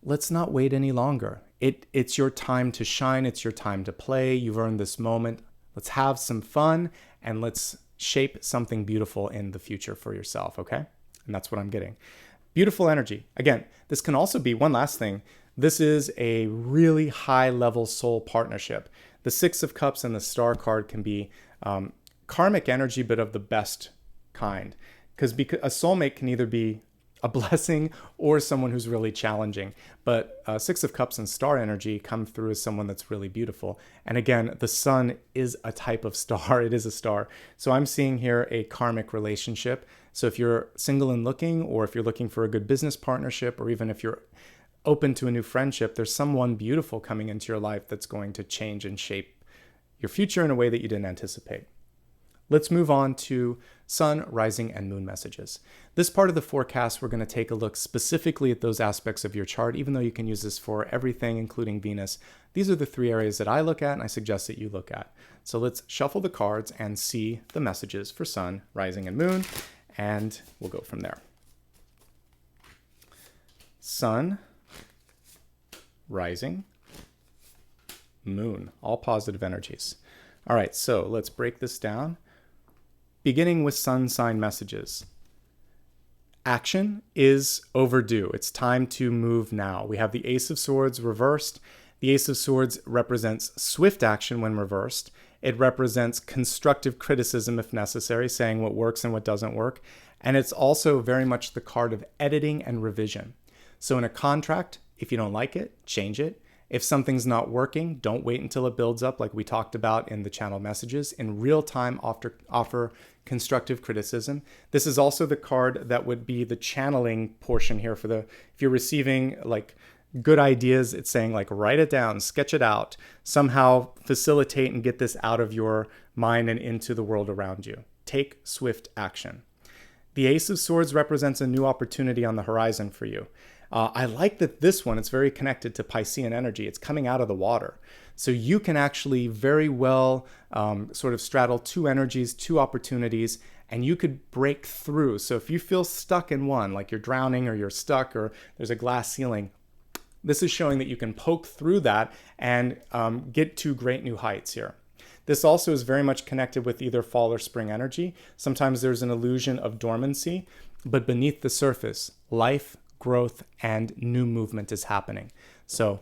let's not wait any longer. It's your time to shine. It's your time to play. You've earned this moment. Let's have some fun and let's shape something beautiful in the future for yourself, okay? And that's what I'm getting. Beautiful energy. Again, this can also be, one last thing, this is a really high-level soul partnership. The 6 of Cups and the Star card can be karmic energy, but of the best kind. Because a soulmate can either be a blessing or someone who's really challenging. But Six of Cups and star energy come through as someone that's really beautiful. And again, the sun is a type of star. It is a star. So I'm seeing here a karmic relationship. So if you're single and looking, or if you're looking for a good business partnership, or even if you're open to a new friendship, there's someone beautiful coming into your life that's going to change and shape your future in a way that you didn't anticipate. Let's move on to sun, rising, and moon messages. This part of the forecast, we're going to take a look specifically at those aspects of your chart, even though you can use this for everything, including Venus. These are the 3 areas that I look at and I suggest that you look at. So let's shuffle the cards and see the messages for sun, rising, and moon, and we'll go from there. Sun, rising, moon, all positive energies. All right, so let's break this down. Beginning with sun sign messages. Action is overdue. It's time to move now. We have the Ace of Swords reversed. The Ace of Swords represents swift action when reversed. It represents constructive criticism if necessary, saying what works and what doesn't work. And it's also very much the card of editing and revision. So in a contract, if you don't like it, change it. If something's not working, don't wait until it builds up, like we talked about in the channel messages. In real time, offer constructive criticism. This is also the card that would be the channeling portion here for if you're receiving like good ideas, it's saying like write it down, sketch it out, somehow facilitate and get this out of your mind and into the world around you. Take swift action. The Ace of Swords represents a new opportunity on the horizon for you. I like that this one, it's very connected to Piscean energy. It's coming out of the water. So you can actually very well sort of straddle 2 energies, 2 opportunities, and you could break through. So if you feel stuck in one, like you're drowning or you're stuck or there's a glass ceiling, this is showing that you can poke through that and get to great new heights here. This also is very much connected with either fall or spring energy. Sometimes there's an illusion of dormancy, but beneath the surface, life, growth, and new movement is happening. So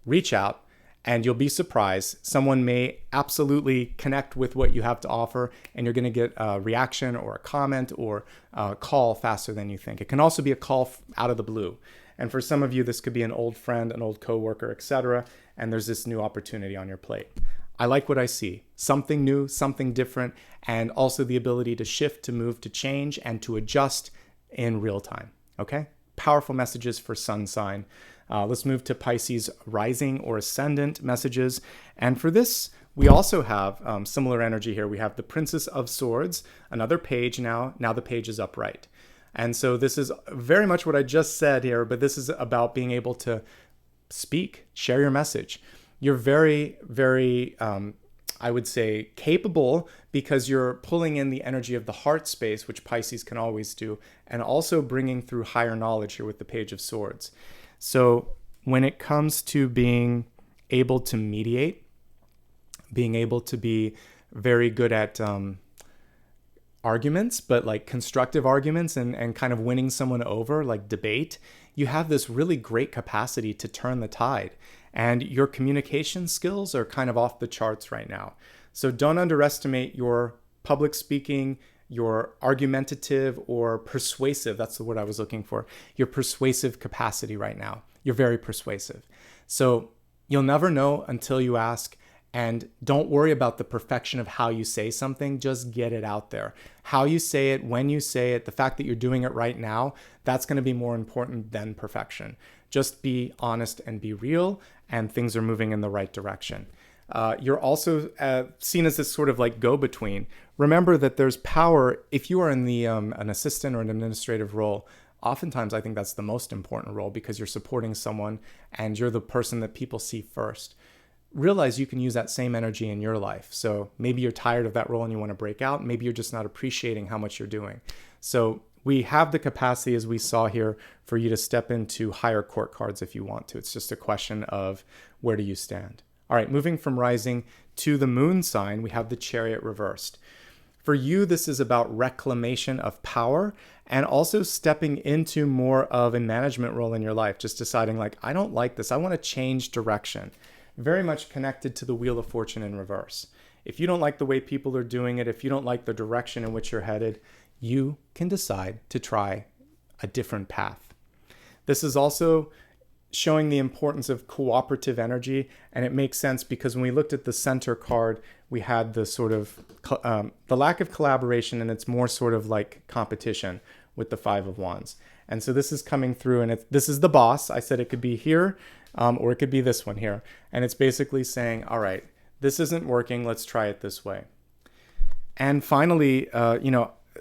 reach out and you'll be surprised. Someone may absolutely connect with what you have to offer, and you're going to get a reaction or a comment or a call faster than you think. It can also be a call out of the blue. And for some of you, this could be an old friend, an old coworker, etc. And there's this new opportunity on your plate. I like what I see. Something new, something different, and also the ability to shift, to move, to change, and to adjust in real time. Okay? Powerful messages for sun sign. Let's move to Pisces rising or ascendant messages. And for this, we also have similar energy here. We have the Princess of Swords, another page now. Now the page is upright. And so this is very much what I just said here, but this is about being able to speak, share your message. You're very, very, I would say, capable because you're pulling in the energy of the heart space, which Pisces can always do, and also bringing through higher knowledge here with the Page of Swords. So when it comes to being able to mediate, being able to be very good at arguments, but like constructive arguments and kind of winning someone over, like debate, you have this really great capacity to turn the tide. And your communication skills are kind of off the charts right now. So don't underestimate your public speaking, your argumentative or persuasive, that's the word I was looking for, your persuasive capacity right now. You're very persuasive. So you'll never know until you ask. And don't worry about the perfection of how you say something, just get it out there. How you say it, when you say it, the fact that you're doing it right now, that's going to be more important than perfection. Just be honest and be real, and things are moving in the right direction. You're also seen as this sort of like go-between. Remember that there's power if you are in the an assistant or an administrative role. Oftentimes, I think that's the most important role because you're supporting someone and you're the person that people see first. Realize you can use that same energy in your life. So maybe you're tired of that role and you want to break out. Maybe you're just not appreciating how much you're doing. So we have the capacity, as we saw here, for you to step into higher court cards if you want to. It's just a question of where do you stand. All right, moving from rising to the moon sign, we have the Chariot reversed. For you, this is about reclamation of power and also stepping into more of a management role in your life, just deciding like, I don't like this. I want to change direction. Very much connected to the Wheel of Fortune in reverse. If you don't like the way people are doing it, if you don't like the direction in which you're headed, you can decide to try a different path. This is also showing the importance of cooperative energy, and it makes sense because when we looked at the center card, we had the sort of the lack of collaboration, and it's more sort of like competition with the Five of Wands. And so this is coming through, and this is the boss. I said it could be here, or it could be this one here. And it's basically saying, all right, this isn't working. Let's try it this way. And finally,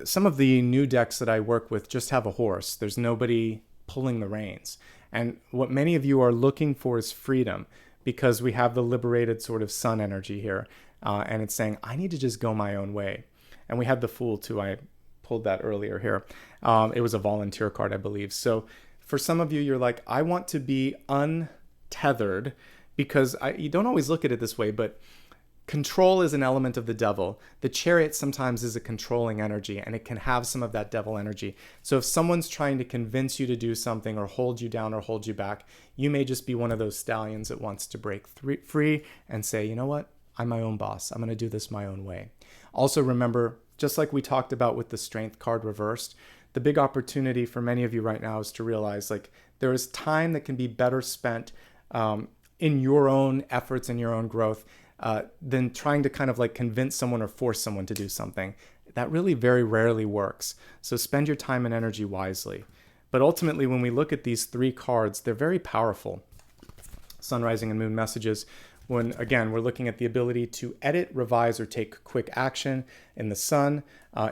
some of the new decks that I work with just have a horse. There's nobody pulling the reins. And what many of you are looking for is freedom, because we have the liberated sort of sun energy here. And it's saying, I need to just go my own way. And we had the Fool too. I pulled that earlier here. It was a volunteer card, I believe. So for some of you, you're like, I want to be untethered, because you don't always look at it this way, but control is an element of the devil. The Chariot sometimes is a controlling energy, and it can have some of that devil energy. So if someone's trying to convince you to do something or hold you down or hold you back, you may just be one of those stallions that wants to break free and say, you know what? I'm my own boss. I'm going to do this my own way. Also remember, just like we talked about with the Strength card reversed, the big opportunity for many of you right now is to realize like there is time that can be better spent in your own efforts and your own growth than trying to kind of like convince someone or force someone to do something. That really very rarely works. So spend your time and energy wisely. But ultimately, when we look at these three cards, they're very powerful. Sun, Rising, and Moon messages. When, again, we're looking at the ability to edit, revise, or take quick action. In the Sun,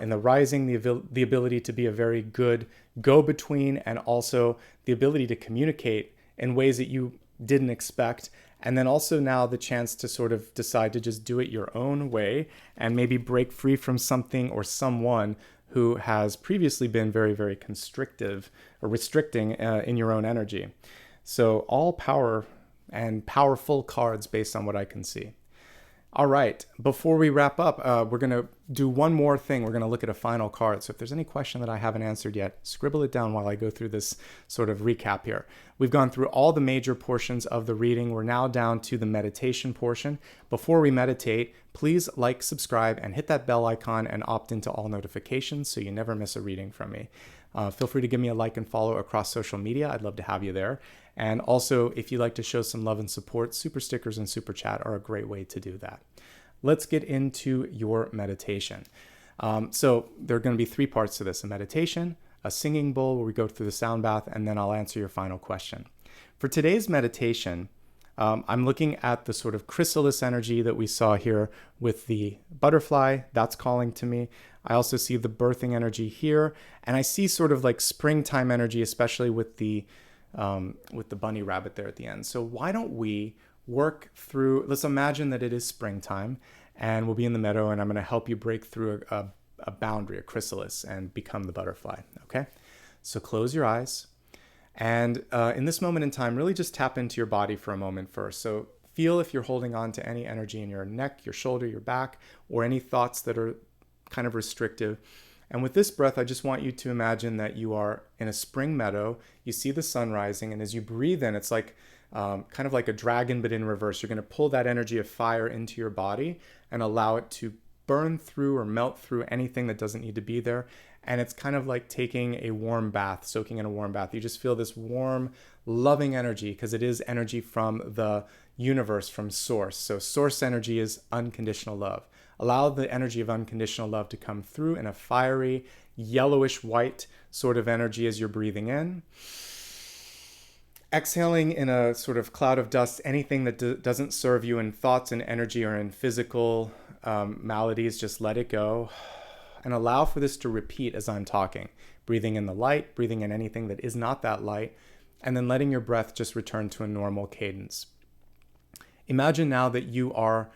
in the Rising, the ability to be a very good go-between, and also the ability to communicate in ways that you didn't expect. And then also now the chance to sort of decide to just do it your own way and maybe break free from something or someone who has previously been very, very constrictive or restricting in your own energy. So all power and powerful cards based on what I can see. All right, before we wrap up, we're going to do one more thing. We're going to look at a final card. So if there's any question that I haven't answered yet, scribble it down while I go through this sort of recap here. We've gone through all the major portions of the reading. We're now down to the meditation portion. Before we meditate, please like, subscribe, and hit that bell icon and opt into all notifications so you never miss a reading from me. Feel free to give me a like and follow across social media. I'd love to have you there. And also, if you'd like to show some love and support, Super Stickers and Super Chat are a great way to do that. Let's get into your meditation. So there are going to be three parts to this: a meditation, a singing bowl where we go through the sound bath, and then I'll answer your final question. For today's meditation, I'm looking at the sort of chrysalis energy that we saw here with the butterfly. That's calling to me. I also see the birthing energy here, and I see sort of like springtime energy, especially with the bunny rabbit there at the end. So why don't we work through, let's imagine that it is springtime and we'll be in the meadow, and I'm going to help you break through a boundary, a chrysalis, and become the butterfly. Okay? So close your eyes. And in this moment in time, really just tap into your body for a moment first. So feel if you're holding on to any energy in your neck, your shoulder, your back, or any thoughts that are kind of restrictive. And with this breath, I just want you to imagine that you are in a spring meadow. You see the sun rising, and as you breathe in, it's like kind of like a dragon, but in reverse. You're going to pull that energy of fire into your body and allow it to burn through or melt through anything that doesn't need to be there. And it's kind of like taking a warm bath, soaking in a warm bath. You just feel this warm, loving energy, because it is energy from the universe, from source. So source energy is unconditional love. Allow the energy of unconditional love to come through in a fiery, yellowish white sort of energy as you're breathing in. Exhaling in a sort of cloud of dust, anything that doesn't serve you in thoughts and energy or in physical maladies, just let it go. And allow for this to repeat as I'm talking. Breathing in the light, breathing in anything that is not that light, and then letting your breath just return to a normal cadence. Imagine now that you are,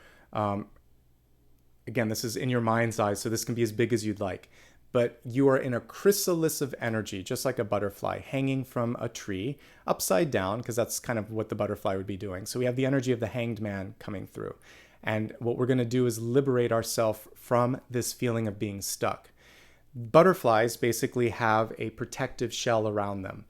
again, this is in your mind's eye, so this can be as big as you'd like, but you are in a chrysalis of energy, just like a butterfly hanging from a tree, upside down, because that's kind of what the butterfly would be doing. So we have the energy of the hanged man coming through. And what we're going to do is liberate ourselves from this feeling of being stuck. Butterflies basically have a protective shell around them.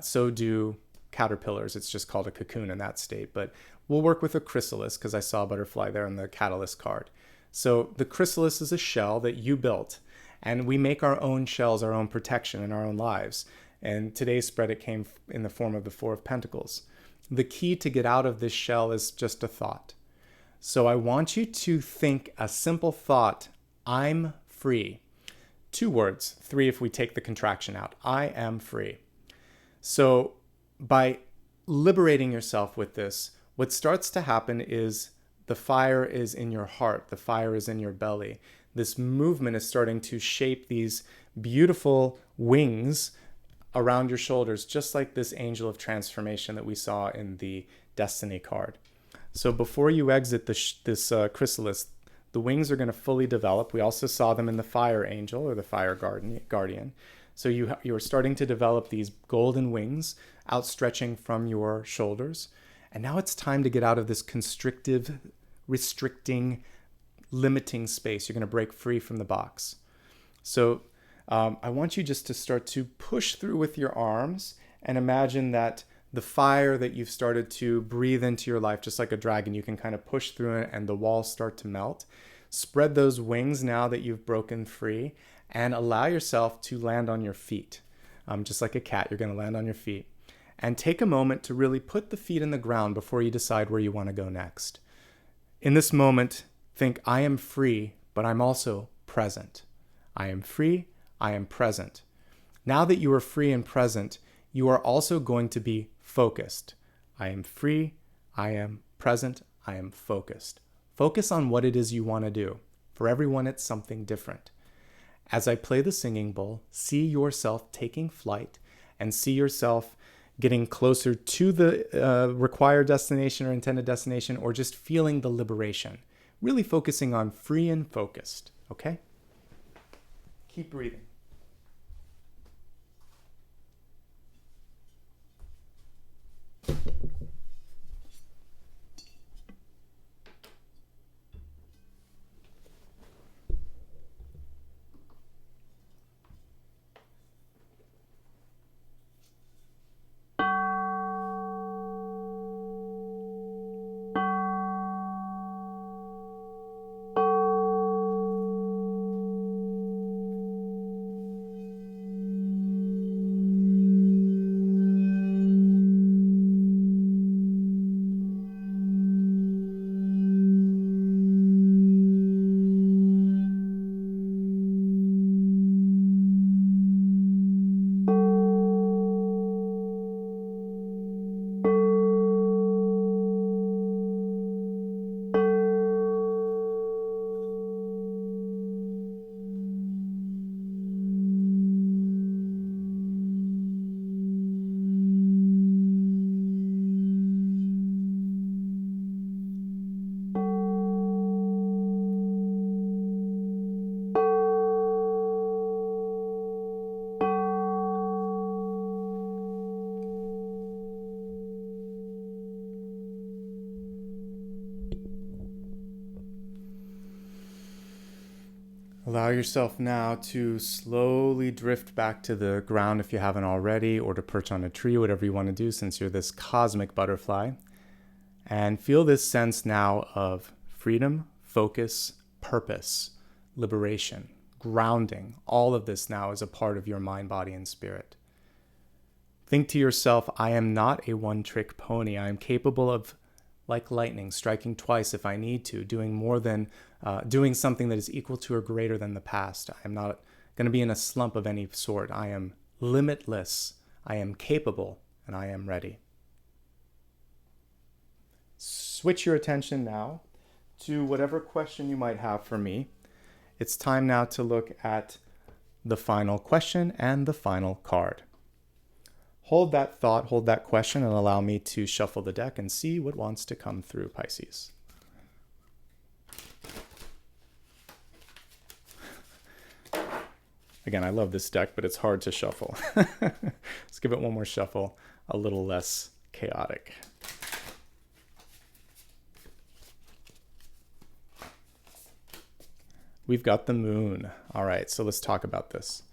So do caterpillars. It's just called a cocoon in that state. But we'll work with a chrysalis, because I saw a butterfly there in the catalyst card. So the chrysalis is a shell that you built. And we make our own shells, our own protection in our own lives. And today's spread, it came in the form of the Four of Pentacles. The key to get out of this shell is just a thought. So I want you to think a simple thought: I'm free. 2 words, 3 if we take the contraction out. I am free. So by liberating yourself with this, what starts to happen is the fire is in your heart, the fire is in your belly. This movement is starting to shape these beautiful wings around your shoulders, just like this angel of transformation that we saw in the Destiny card. So before you exit this chrysalis, the wings are going to fully develop. We also saw them in the fire angel or the fire guardian. So you are starting to develop these golden wings outstretching from your shoulders. And now it's time to get out of this constrictive, restricting, limiting space. You're going to break free from the box. So I want you just to start to push through with your arms and imagine that the fire that you've started to breathe into your life, just like a dragon, you can kind of push through it and the walls start to melt. Spread those wings now that you've broken free and allow yourself to land on your feet. Just like a cat, you're going to land on your feet. And take a moment to really put the feet in the ground before you decide where you want to go next. In this moment, think, I am free, but I'm also present. I am free, I am present. Now that you are free and present, you are also going to be focused. I am free, I am present, I am focused. Focus on what it is you want to do. For everyone, it's something different. As I play the singing bowl, see yourself taking flight and see yourself getting closer to the required destination or intended destination, or just feeling the liberation. Really focusing on free and focused, okay? Keep breathing. Allow yourself now to slowly drift back to the ground if you haven't already, or to perch on a tree, whatever you want to do since you're this cosmic butterfly. And feel this sense now of freedom, focus, purpose, liberation, grounding. All of this now is a part of your mind, body, and spirit. Think to yourself, I am not a one-trick pony. I am capable of, like lightning, striking twice if I need to, doing more than doing something that is equal to or greater than the past. I am not going to be in a slump of any sort. I am limitless. I am capable, and I am ready. Switch your attention now to whatever question you might have for me. It's time now to look at the final question and the final card. Hold that thought, hold that question, and allow me to shuffle the deck and see what wants to come through, Pisces. Again, I love this deck, but it's hard to shuffle. Let's give it one more shuffle, a little less chaotic. We've got the moon. All right, so let's talk about this.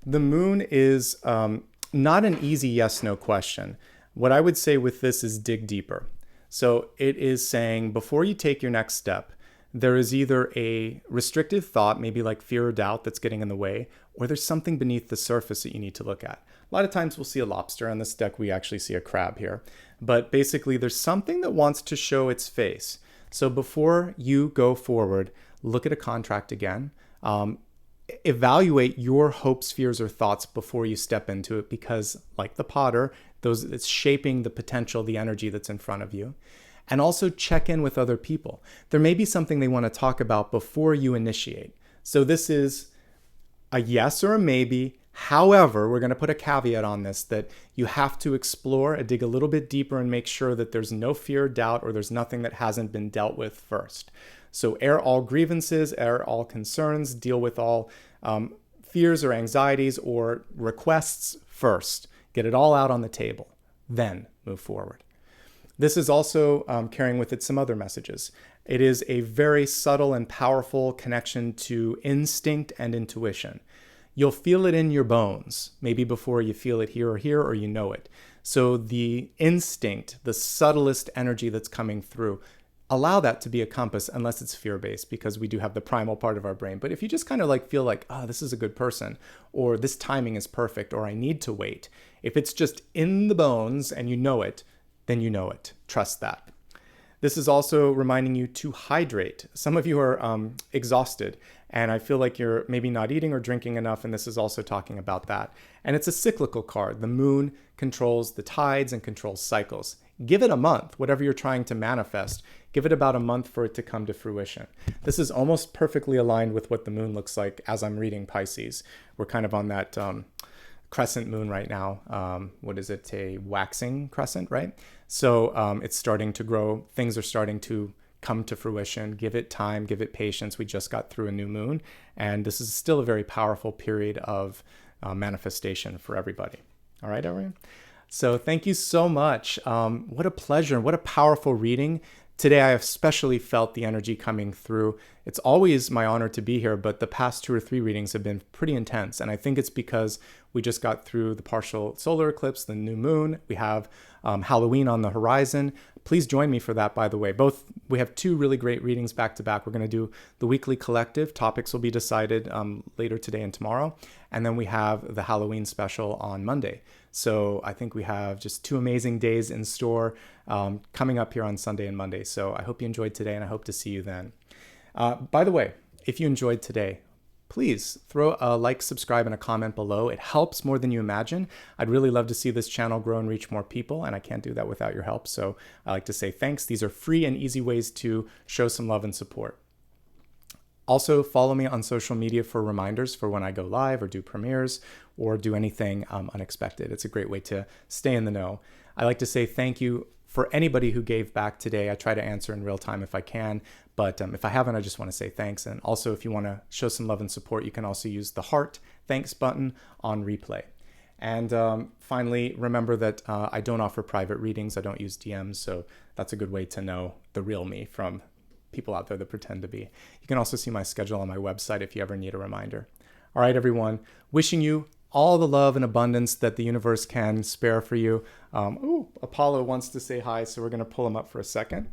The moon is not an easy yes/no question. What I would say with this is dig deeper. So it is saying before you take your next step, there is either a restrictive thought, maybe like fear or doubt, that's getting in the way, or there's something beneath the surface that you need to look at. A lot of times we'll see a lobster. On this deck, we actually see a crab here. But basically, there's something that wants to show its face. So before you go forward, look at a contract again. Evaluate your hopes, fears, or thoughts before you step into it, because like the potter, it's shaping the potential, the energy that's in front of you. And also check in with other people. There may be something they want to talk about before you initiate. So this is a yes or a maybe. However, we're going to put a caveat on this, that you have to explore and dig a little bit deeper and make sure that there's no fear, doubt, or there's nothing that hasn't been dealt with first. So air all grievances, air all concerns, deal with all fears or anxieties or requests first. Get it all out on the table, then move forward. This is also carrying with it some other messages. It is a very subtle and powerful connection to instinct and intuition. You'll feel it in your bones, maybe before you feel it here, or you know it. So the instinct, the subtlest energy that's coming through, allow that to be a compass, unless it's fear-based, because we do have the primal part of our brain. But if you just kind of like feel like, oh, this is a good person, or this timing is perfect, or I need to wait, if it's just in the bones and you know it, then you know it. Trust that. This is also reminding you to hydrate. Some of you are exhausted, and I feel like you're maybe not eating or drinking enough, and this is also talking about that. And it's a cyclical card. The moon controls the tides and controls cycles. Give it a month, whatever you're trying to manifest. Give it about a month for it to come to fruition. This is almost perfectly aligned with what the moon looks like as I'm reading Pisces. We're kind of on that crescent moon right now. What is it? A waxing crescent, right? So it's starting to grow. Things are starting to come to fruition. Give it time, give it patience. We just got through a new moon, and this is still a very powerful period of manifestation for everybody. All right, everyone? So thank you so much. What a pleasure. What a powerful reading. Today, I especially felt the energy coming through. It's always my honor to be here, but the past 2 or 3 readings have been pretty intense. And I think it's because we just got through the partial solar eclipse, the new moon. We have Halloween on the horizon. Please join me for that, by the way. We have 2 really great readings back to back. We're going to do the weekly collective. Topics will be decided later today and tomorrow. And then we have the Halloween special on Monday. So I think we have just 2 amazing days in store coming up here on Sunday and Monday. So I hope you enjoyed today, and I hope to see you then. By the way, if you enjoyed today, please throw a like, subscribe, and a comment below. It helps more than you imagine. I'd really love to see this channel grow and reach more people, and I can't do that without your help. So I like to say thanks. These are free and easy ways to show some love and support. Also, follow me on social media for reminders for when I go live or do premieres or do anything unexpected. It's a great way to stay in the know. I like to say thank you for anybody who gave back today. I try to answer in real time if I can, but if I haven't, I just want to say thanks. And also, if you want to show some love and support, you can also use the heart thanks button on replay. And finally, remember that I don't offer private readings. I don't use DMs, so that's a good way to know the real me from people out there that pretend to be. You can also see my schedule on my website if you ever need a reminder. All right, everyone, wishing you all the love and abundance that the universe can spare for you. Apollo wants to say hi, so we're going to pull him up for a second.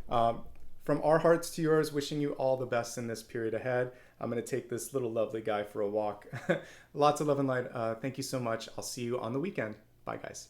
From our hearts to yours, wishing you all the best in this period ahead. I'm going to take this little lovely guy for a walk. Lots of love and light. Thank you so much. I'll see you on the weekend. Bye, guys.